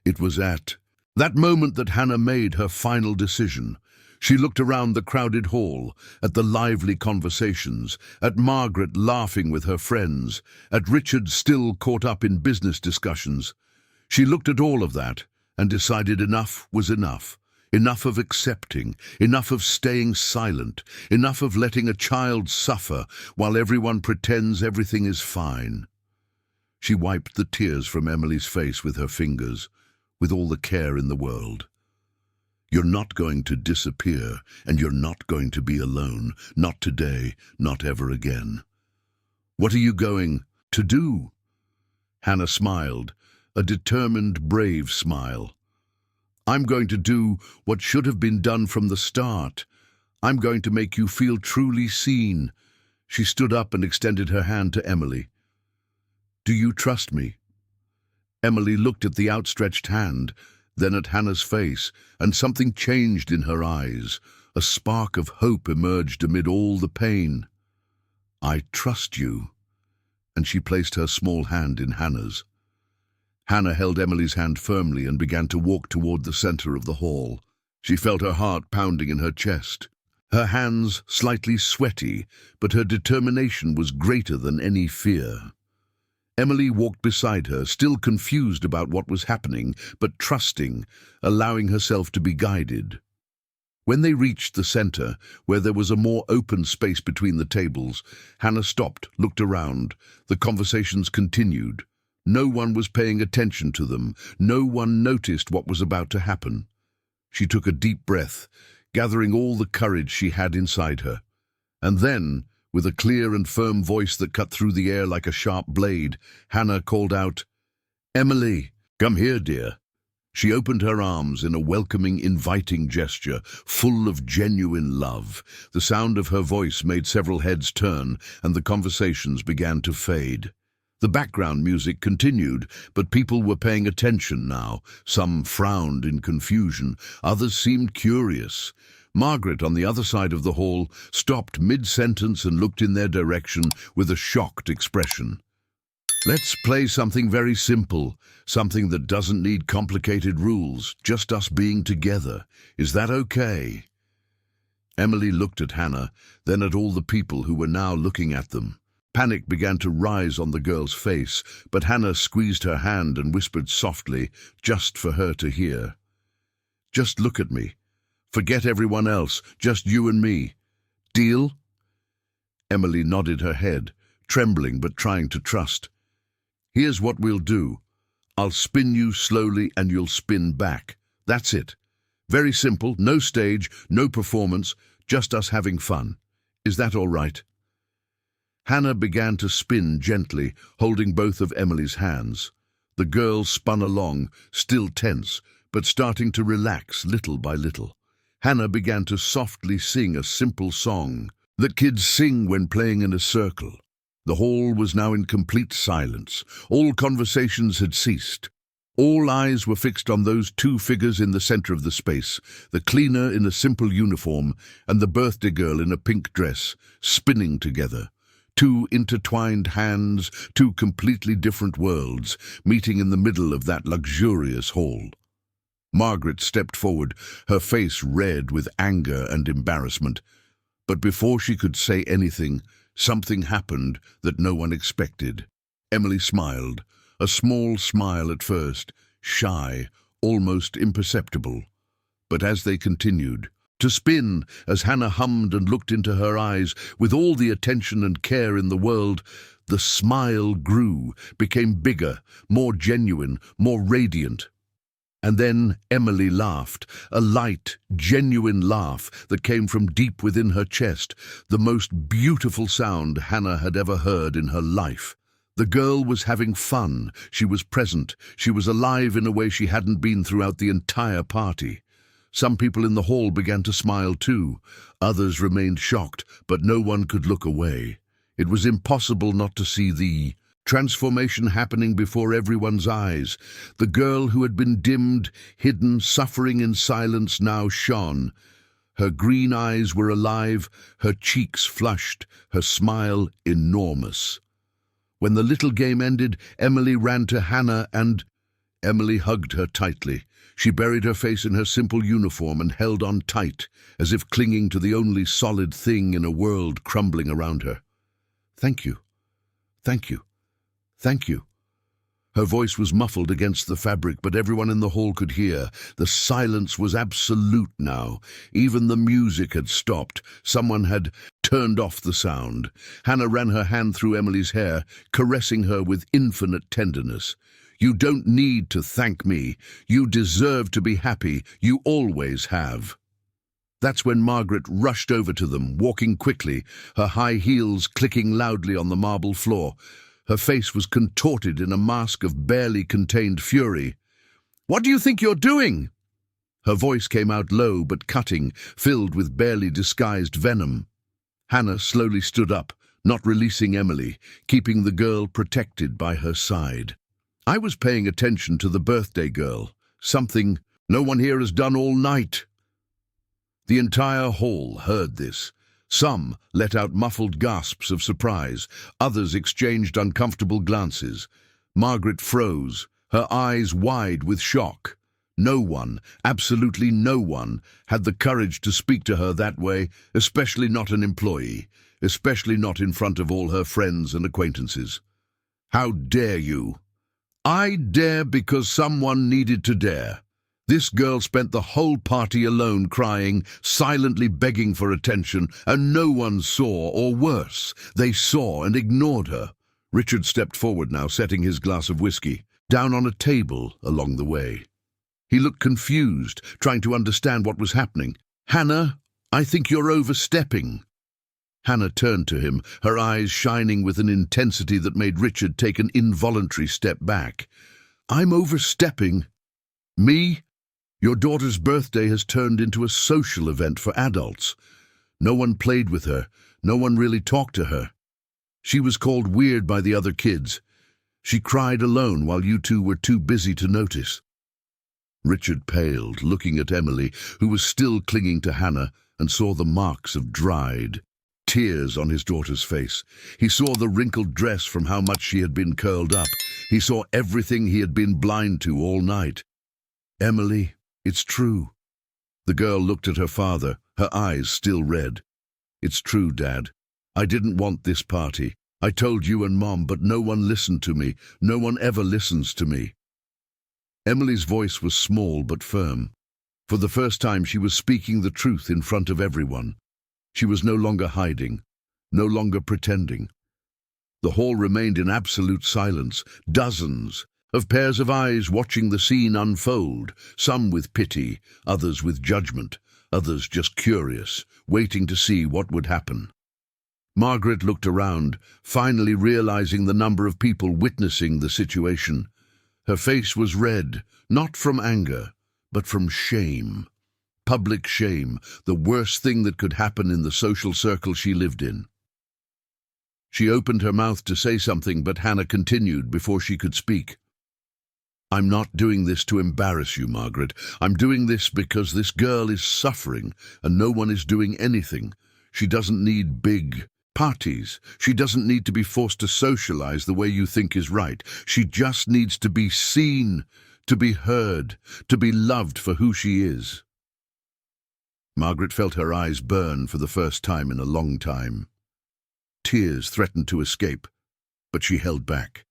It was at that moment that Hannah made her final decision. She looked around the crowded hall, at the lively conversations, at Margaret laughing with her friends, at Richard still caught up in business discussions. She looked at all of that and decided enough was enough. Enough of accepting, enough of staying silent, enough of letting a child suffer while everyone pretends everything is fine. She wiped the tears from Emily's face with her fingers, with all the care in the world. "You're not going to disappear, and you're not going to be alone. Not today, not ever again." "What are you going to do?" Hannah smiled, a determined, brave smile. "I'm going to do what should have been done from the start. I'm going to make you feel truly seen." She stood up and extended her hand to Emily. "Do you trust me?" Emily looked at the outstretched hand, then at Hannah's face, and something changed in her eyes. A spark of hope emerged amid all the pain. "I trust you." And she placed her small hand in Hannah's. Hannah held Emily's hand firmly and began to walk toward the center of the hall. She felt her heart pounding in her chest. Her hands slightly sweaty, but her determination was greater than any fear. Emily walked beside her, still confused about what was happening, but trusting, allowing herself to be guided. When they reached the center, where there was a more open space between the tables, Hannah stopped, looked around. The conversations continued. No one was paying attention to them. No one noticed what was about to happen. She took a deep breath, gathering all the courage she had inside her. And then, with a clear and firm voice that cut through the air like a sharp blade, Hannah called out, "Emily, come here, dear." She opened her arms in a welcoming, inviting gesture, full of genuine love. The sound of her voice made several heads turn, and the conversations began to fade. The background music continued, but people were paying attention now. Some frowned in confusion, others seemed curious. Margaret, on the other side of the hall, stopped mid-sentence and looked in their direction with a shocked expression. "Let's play something very simple, something that doesn't need complicated rules, just us being together. Is that okay?" Emily looked at Hannah, then at all the people who were now looking at them. Panic began to rise on the girl's face, but Hannah squeezed her hand and whispered softly, just for her to hear. "Just look at me. Forget everyone else, just you and me. Deal?" Emily nodded her head, trembling but trying to trust. "Here's what we'll do. I'll spin you slowly and you'll spin back. That's it. Very simple, no stage, no performance, just us having fun. Is that all right?" Hannah began to spin gently, holding both of Emily's hands. The girl spun along, still tense, but starting to relax little by little. Hannah began to softly sing a simple song that kids sing when playing in a circle. The hall was now in complete silence. All conversations had ceased. All eyes were fixed on those two figures in the center of the space, the cleaner in a simple uniform and the birthday girl in a pink dress, spinning together. Two intertwined hands, two completely different worlds, meeting in the middle of that luxurious hall. Margaret stepped forward, her face red with anger and embarrassment. But before she could say anything, something happened that no one expected. Emily smiled, a small smile at first, shy, almost imperceptible. But as they continued to spin, as Hannah hummed and looked into her eyes with all the attention and care in the world, the smile grew, became bigger, more genuine, more radiant. And then Emily laughed, a light, genuine laugh that came from deep within her chest, the most beautiful sound Hannah had ever heard in her life. The girl was having fun, she was present, she was alive in a way she hadn't been throughout the entire party. Some people in the hall began to smile too. Others remained shocked, but no one could look away. It was impossible not to see the transformation happening before everyone's eyes. The girl who had been dimmed, hidden, suffering in silence now shone. Her green eyes were alive, her cheeks flushed, her smile enormous. When the little game ended, Emily ran to Hannah and Emily hugged her tightly. She buried her face in her simple uniform and held on tight, as if clinging to the only solid thing in a world crumbling around her. "Thank you. Thank you. Thank you." Her voice was muffled against the fabric, but everyone in the hall could hear. The silence was absolute now. Even the music had stopped. Someone had turned off the sound. Hannah ran her hand through Emily's hair, caressing her with infinite tenderness. "You don't need to thank me. You deserve to be happy. You always have." That's when Margaret rushed over to them, walking quickly, her high heels clicking loudly on the marble floor. Her face was contorted in a mask of barely contained fury. "What do you think you're doing?" Her voice came out low but cutting, filled with barely disguised venom. Hannah slowly stood up, not releasing Emily, keeping the girl protected by her side. "I was paying attention to the birthday girl, something no one here has done all night." The entire hall heard this. Some let out muffled gasps of surprise, others exchanged uncomfortable glances. Margaret froze, her eyes wide with shock. No one, absolutely no one, had the courage to speak to her that way, especially not an employee, especially not in front of all her friends and acquaintances. "How dare you?" "I dare because someone needed to dare. This girl spent the whole party alone, crying, silently begging for attention, and no one saw, or worse, they saw and ignored her. Richard stepped forward now, setting his glass of whiskey down on a table along the way. He looked confused, trying to understand what was happening. "Hannah, I think you're overstepping." Hannah turned to him, her eyes shining with an intensity that made Richard take an involuntary step back. "I'm overstepping? Me? Your daughter's birthday has turned into a social event for adults. No one played with her. No one really talked to her. She was called weird by the other kids. She cried alone while you two were too busy to notice." Richard paled, looking at Emily, who was still clinging to Hannah, and saw the marks of dried tears on his daughter's face. He saw the wrinkled dress from how much she had been curled up. He saw everything he had been blind to all night. "Emily, it's true." The girl looked at her father, her eyes still red. "It's true, Dad. I didn't want this party. I told you and Mom, but no one listened to me. No one ever listens to me." Emily's voice was small but firm. For the first time, she was speaking the truth in front of everyone. She was no longer hiding, no longer pretending. The hall remained in absolute silence, dozens of pairs of eyes watching the scene unfold, some with pity, others with judgment, others just curious, waiting to see what would happen. Margaret looked around, finally realizing the number of people witnessing the situation. Her face was red, not from anger, but from shame. Public shame, the worst thing that could happen in the social circle she lived in. She opened her mouth to say something, but Hannah continued before she could speak. "I'm not doing this to embarrass you, Margaret. I'm doing this because this girl is suffering and no one is doing anything. She doesn't need big parties. She doesn't need to be forced to socialize the way you think is right. She just needs to be seen, to be heard, to be loved for who she is." Margaret felt her eyes burn for the first time in a long time. Tears threatened to escape, but she held back.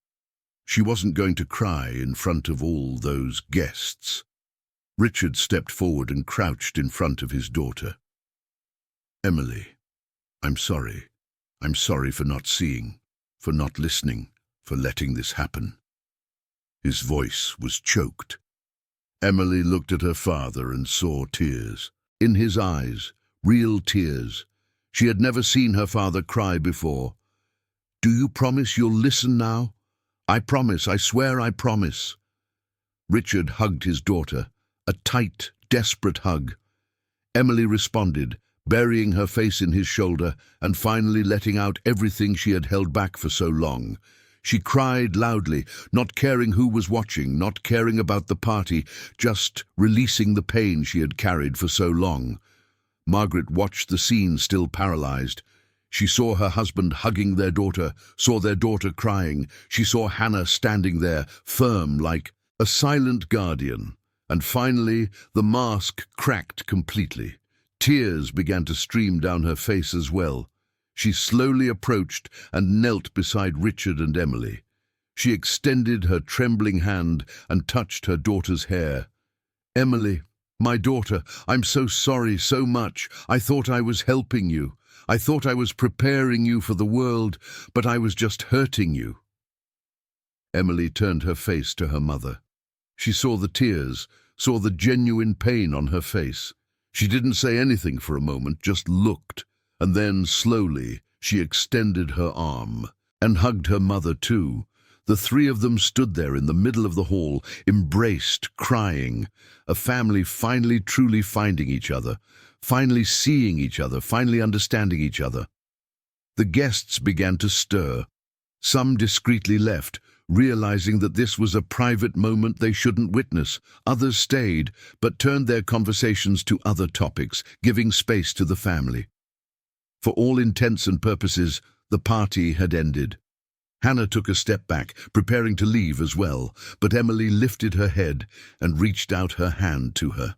She wasn't going to cry in front of all those guests. Richard stepped forward and crouched in front of his daughter. "Emily, I'm sorry. I'm sorry for not seeing, for not listening, for letting this happen." His voice was choked. Emily looked at her father and saw tears. In his eyes, real tears. She had never seen her father cry before. "Do you promise you'll listen now?" "I promise, I swear I promise." Richard hugged his daughter, a tight, desperate hug. Emily responded, burying her face in his shoulder and finally letting out everything she had held back for so long. She cried loudly, not caring who was watching, not caring about the party, just releasing the pain she had carried for so long. Margaret watched the scene, still paralyzed. She saw her husband hugging their daughter, saw their daughter crying. She saw Hannah standing there, firm like a silent guardian. And finally, the mask cracked completely. Tears began to stream down her face as well. She slowly approached and knelt beside Richard and Emily. She extended her trembling hand and touched her daughter's hair. "Emily, my daughter, I'm so sorry so much. I thought I was helping you. I thought I was preparing you for the world, but I was just hurting you." Emily turned her face to her mother. She saw the tears, saw the genuine pain on her face. She didn't say anything for a moment, just looked. And then, slowly, she extended her arm and hugged her mother too. The three of them stood there in the middle of the hall, embraced, crying. A family finally truly finding each other, finally seeing each other, finally understanding each other. The guests began to stir. Some discreetly left, realizing that this was a private moment they shouldn't witness. Others stayed, but turned their conversations to other topics, giving space to the family. For all intents and purposes, the party had ended. Hannah took a step back, preparing to leave as well, but Emily lifted her head and reached out her hand to her.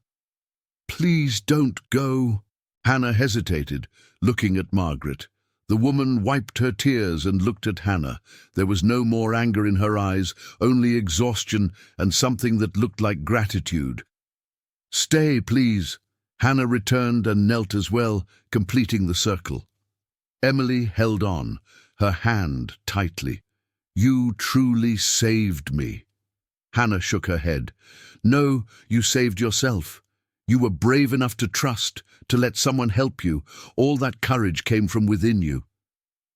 "Please don't go." Hannah hesitated, looking at Margaret. The woman wiped her tears and looked at Hannah. There was no more anger in her eyes, only exhaustion and something that looked like gratitude. Stay, please. Hannah returned and knelt as well, completing the circle. Emily held on, her hand tightly. You truly saved me. Hannah shook her head. No, you saved yourself. You were brave enough to trust, to let someone help you. All that courage came from within you.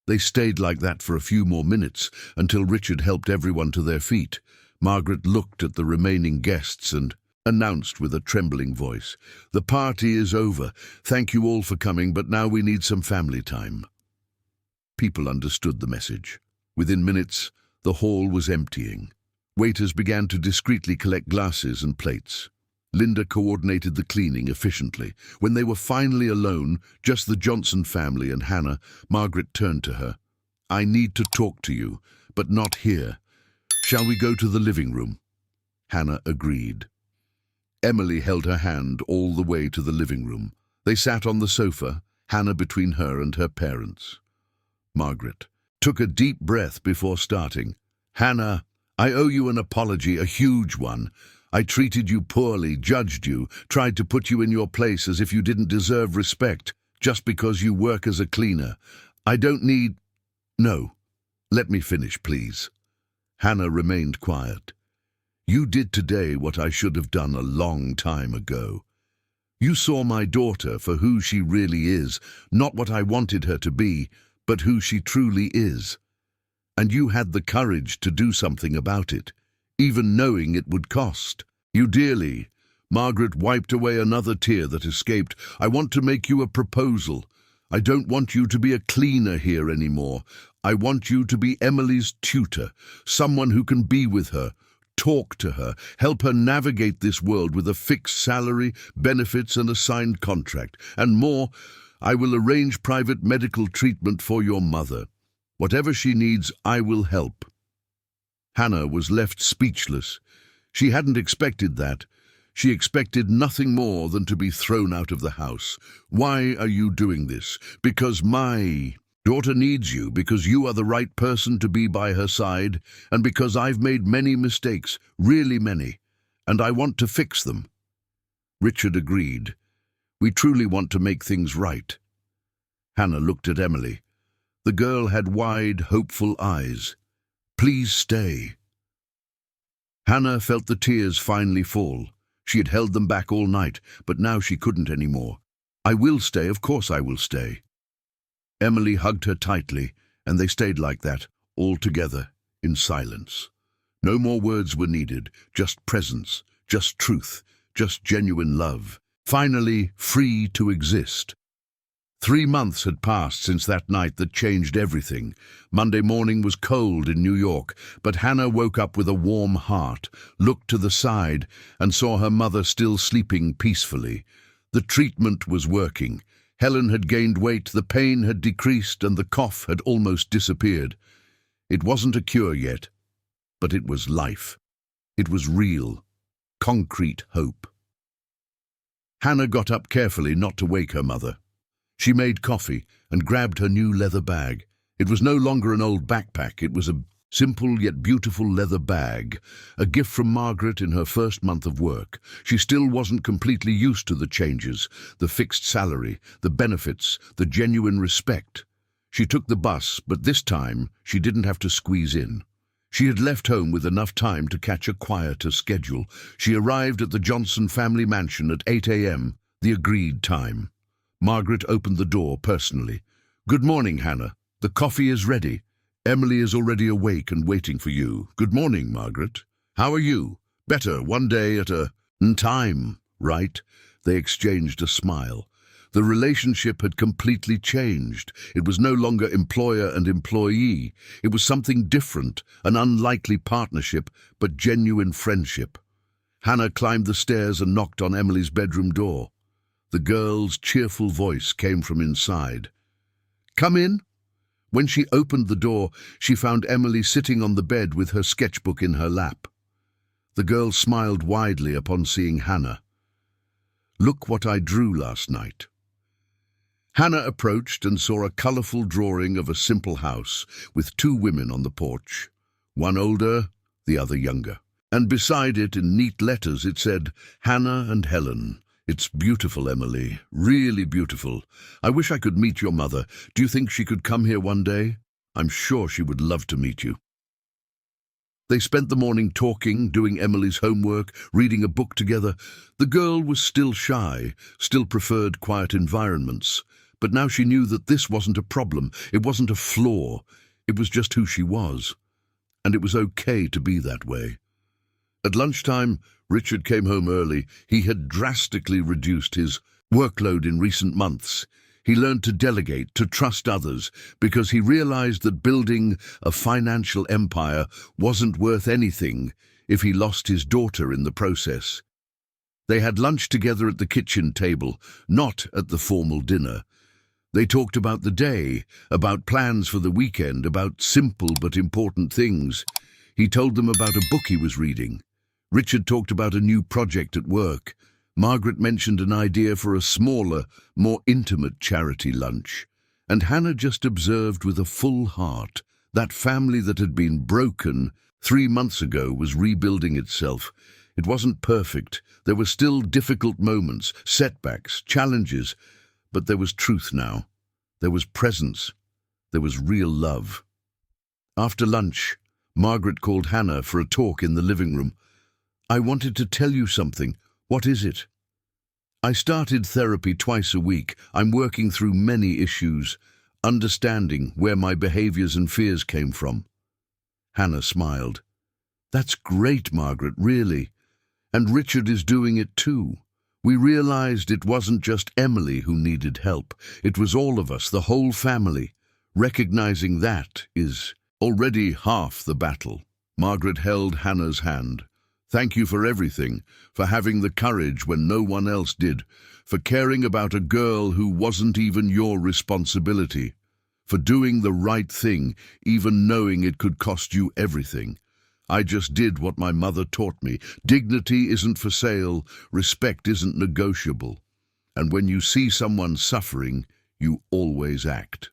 They stayed like that for a few more minutes, until Richard helped everyone to their feet. Margaret looked at the remaining guests and announced with a trembling voice, "The party is over. Thank you all for coming, but now we need some family time." People understood the message. Within minutes, the hall was emptying. Waiters began to discreetly collect glasses and plates. Linda coordinated the cleaning efficiently. When they were finally alone, just the Johnson family and Hannah, Margaret turned to her. "I need to talk to you, but not here. Shall we go to the living room?" Hannah agreed. Emily held her hand all the way to the living room. They sat on the sofa, Hannah between her and her parents. Margaret took a deep breath before starting. "Hannah, I owe you an apology, a huge one. I treated you poorly, judged you, tried to put you in your place as if you didn't deserve respect, just because you work as a cleaner. I don't need—" "No, let me finish, please." Hannah remained quiet. "You did today what I should have done a long time ago. You saw my daughter for who she really is, not what I wanted her to be, but who she truly is. And you had the courage to do something about it, even knowing it would cost you dearly." Margaret wiped away another tear that escaped. "I want to make you a proposal. I don't want you to be a cleaner here anymore. I want you to be Emily's tutor, someone who can be with her, talk to her, help her navigate this world with a fixed salary, benefits and a signed contract. And more, I will arrange private medical treatment for your mother. Whatever she needs, I will help." Hannah was left speechless. She hadn't expected that. She expected nothing more than to be thrown out of the house. "Why are you doing this?" "Because my daughter needs you, because you are the right person to be by her side, and because I've made many mistakes, really many, and I want to fix them." Richard agreed. "We truly want to make things right." Hannah looked at Emily. The girl had wide, hopeful eyes. "Please stay." Hannah felt the tears finally fall. She had held them back all night, but now she couldn't anymore. "I will stay, of course I will stay." Emily hugged her tightly, and they stayed like that, all together, in silence. No more words were needed, just presence, just truth, just genuine love. Finally, free to exist. 3 months had passed since that night that changed everything. Monday morning was cold in New York, but Hannah woke up with a warm heart, looked to the side, and saw her mother still sleeping peacefully. The treatment was working. Helen had gained weight, the pain had decreased, and the cough had almost disappeared. It wasn't a cure yet, but it was life. It was real, concrete hope. Hannah got up carefully not to wake her mother. She made coffee and grabbed her new leather bag. It was no longer an old backpack. It was a simple yet beautiful leather bag, a gift from Margaret in her first month of work. She still wasn't completely used to the changes, the fixed salary, the benefits, the genuine respect. She took the bus, but this time she didn't have to squeeze in. She had left home with enough time to catch a quieter schedule. She arrived at the Johnson family mansion at 8 a.m., the agreed time. Margaret opened the door personally. "Good morning, Hannah. The coffee is ready. Emily is already awake and waiting for you." "Good morning, Margaret. How are you?" "Better, one day at a time, right?" They exchanged a smile. The relationship had completely changed. It was no longer employer and employee. It was something different, an unlikely partnership, but genuine friendship. Hannah climbed the stairs and knocked on Emily's bedroom door. The girl's cheerful voice came from inside. "Come in." When she opened the door, she found Emily sitting on the bed with her sketchbook in her lap. The girl smiled widely upon seeing Hannah. "Look what I drew last night." Hannah approached and saw a colourful drawing of a simple house with 2 women on the porch, one older, the other younger. And beside it, in neat letters, it said, Hannah and Helen. It's beautiful, Emily, really beautiful. I wish I could meet your mother. Do you think she could come here one day? I'm sure she would love to meet you. They spent the morning talking, doing Emily's homework, reading a book together. The girl was still shy, still preferred quiet environments. But now she knew that this wasn't a problem, it wasn't a flaw, it was just who she was. And it was okay to be that way. At lunchtime, Richard came home early. He had drastically reduced his workload in recent months. He learned to delegate, to trust others, because he realized that building a financial empire wasn't worth anything if he lost his daughter in the process. They had lunch together at the kitchen table, not at the formal dinner. They talked about the day, about plans for the weekend, about simple but important things. He told them about a book he was reading. Richard talked about a new project at work. Margaret mentioned an idea for a smaller, more intimate charity lunch. And Hannah just observed with a full heart. That family that had been broken 3 months ago was rebuilding itself. It wasn't perfect. There were still difficult moments, setbacks, challenges. But there was truth now. There was presence. There was real love. After lunch, Margaret called Hannah for a talk in the living room. I wanted to tell you something. What is it? I started therapy twice a week. I'm working through many issues, understanding where my behaviors and fears came from. Hannah smiled. That's great, Margaret, really. And Richard is doing it too. We realized it wasn't just Emily who needed help. It was all of us, the whole family. Recognizing that is already half the battle. Margaret held Hannah's hand. Thank you for everything, for having the courage when no one else did, for caring about a girl who wasn't even your responsibility, for doing the right thing, even knowing it could cost you everything. I just did what my mother taught me. Dignity isn't for sale, respect isn't negotiable. And when you see someone suffering, you always act.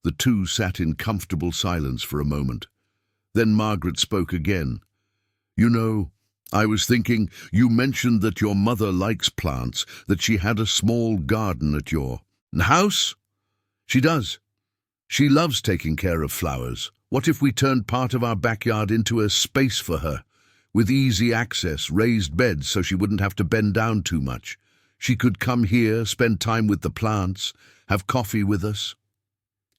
The two sat in comfortable silence for a moment. Then Margaret spoke again. You know, I was thinking, you mentioned that your mother likes plants, that she had a small garden at your house? She does. She loves taking care of flowers. What if we turned part of our backyard into a space for her, with easy access, raised beds so she wouldn't have to bend down too much? She could come here, spend time with the plants, have coffee with us.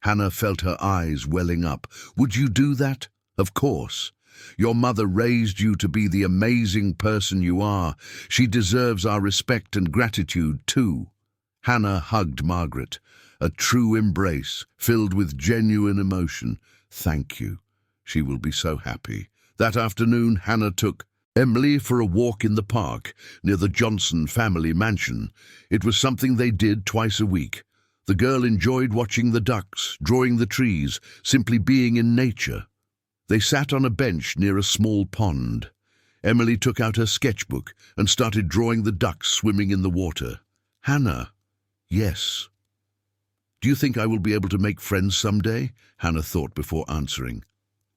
Hannah felt her eyes welling up. Would you do that? Of course. Your mother raised you to be the amazing person you are. She deserves our respect and gratitude too. Hannah hugged Margaret, a true embrace, filled with genuine emotion. Thank you. She will be so happy. That afternoon, Hannah took Emily for a walk in the park near the Johnson family mansion. It was something they did twice a week. The girl enjoyed watching the ducks, drawing the trees, simply being in nature. They sat on a bench near a small pond. Emily took out her sketchbook and started drawing the ducks swimming in the water. Hannah, yes. Do you think I will be able to make friends someday? Hannah thought before answering.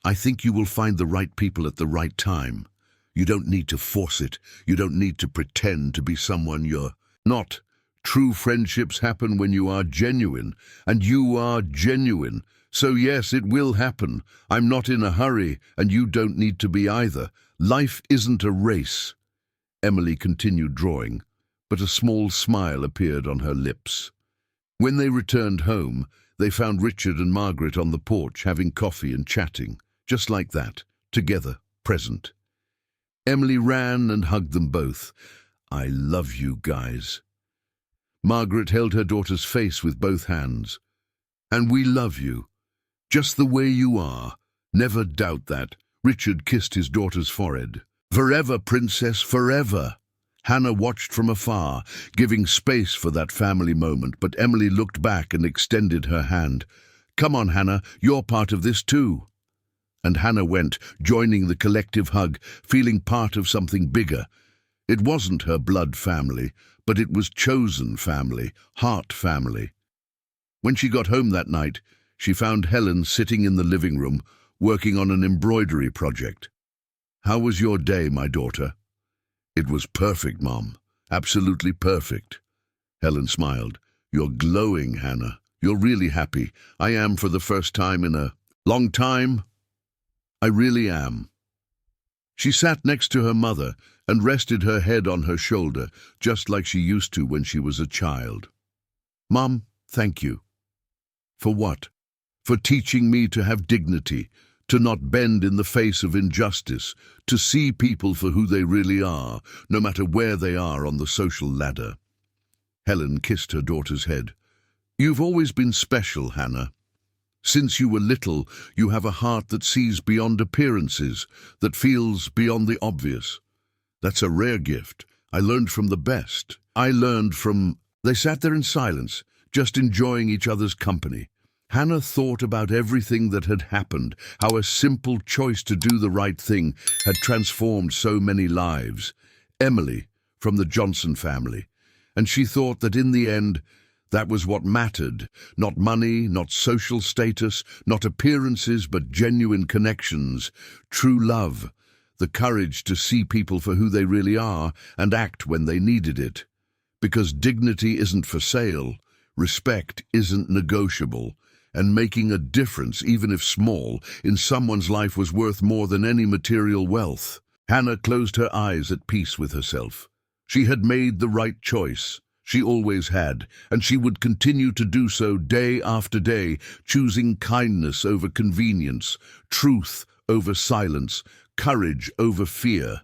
I think you will find the right people at the right time. You don't need to force it. You don't need to pretend to be someone you're not. True friendships happen when you are genuine, and you are genuine. So yes, it will happen. I'm not in a hurry, and you don't need to be either. Life isn't a race. Emily continued drawing, but a small smile appeared on her lips. When they returned home, they found Richard and Margaret on the porch having coffee and chatting, just like that, together, present. Emily ran and hugged them both. I love you guys. Margaret held her daughter's face with both hands. And we love you. Just the way you are. Never doubt that. Richard kissed his daughter's forehead. Forever, princess, forever. Hannah watched from afar, giving space for that family moment, but Emily looked back and extended her hand. Come on, Hannah, you're part of this too. And Hannah went, joining the collective hug, feeling part of something bigger. It wasn't her blood family, but it was chosen family, heart family. When she got home that night, she found Helen sitting in the living room, working on an embroidery project. How was your day, my daughter? It was perfect, Mom. Absolutely perfect. Helen smiled. You're glowing, Hannah. You're really happy. I am for the first time in a long time. I really am. She sat next to her mother and rested her head on her shoulder, just like she used to when she was a child. Mom, thank you. For what? For teaching me to have dignity, to not bend in the face of injustice, to see people for who they really are, no matter where they are on the social ladder. Helen kissed her daughter's head. You've always been special, Hannah. Since you were little, you have a heart that sees beyond appearances, that feels beyond the obvious. That's a rare gift. I learned from the best. They sat there in silence, just enjoying each other's company. Hannah thought about everything that had happened, how a simple choice to do the right thing had transformed so many lives. Emily, from the Johnson family. And she thought that in the end, that was what mattered. Not money, not social status, not appearances, but genuine connections, true love, the courage to see people for who they really are and act when they needed it. Because dignity isn't for sale, respect isn't negotiable, and making a difference, even if small, in someone's life was worth more than any material wealth. Hannah closed her eyes at peace with herself. She had made the right choice. She always had, and she would continue to do so day after day, choosing kindness over convenience, truth over silence, courage over fear.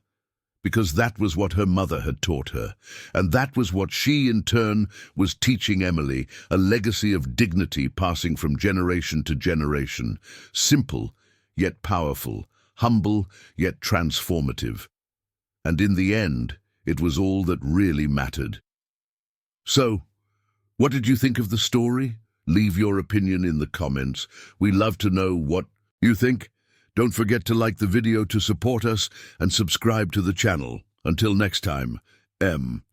Because that was what her mother had taught her, and that was what she, in turn, was teaching Emily, a legacy of dignity passing from generation to generation, simple yet powerful, humble yet transformative. And in the end, it was all that really mattered. So, what did you think of the story? Leave your opinion in the comments. We love to know what you think. Don't forget to like the video to support us and subscribe to the channel. Until next time, M.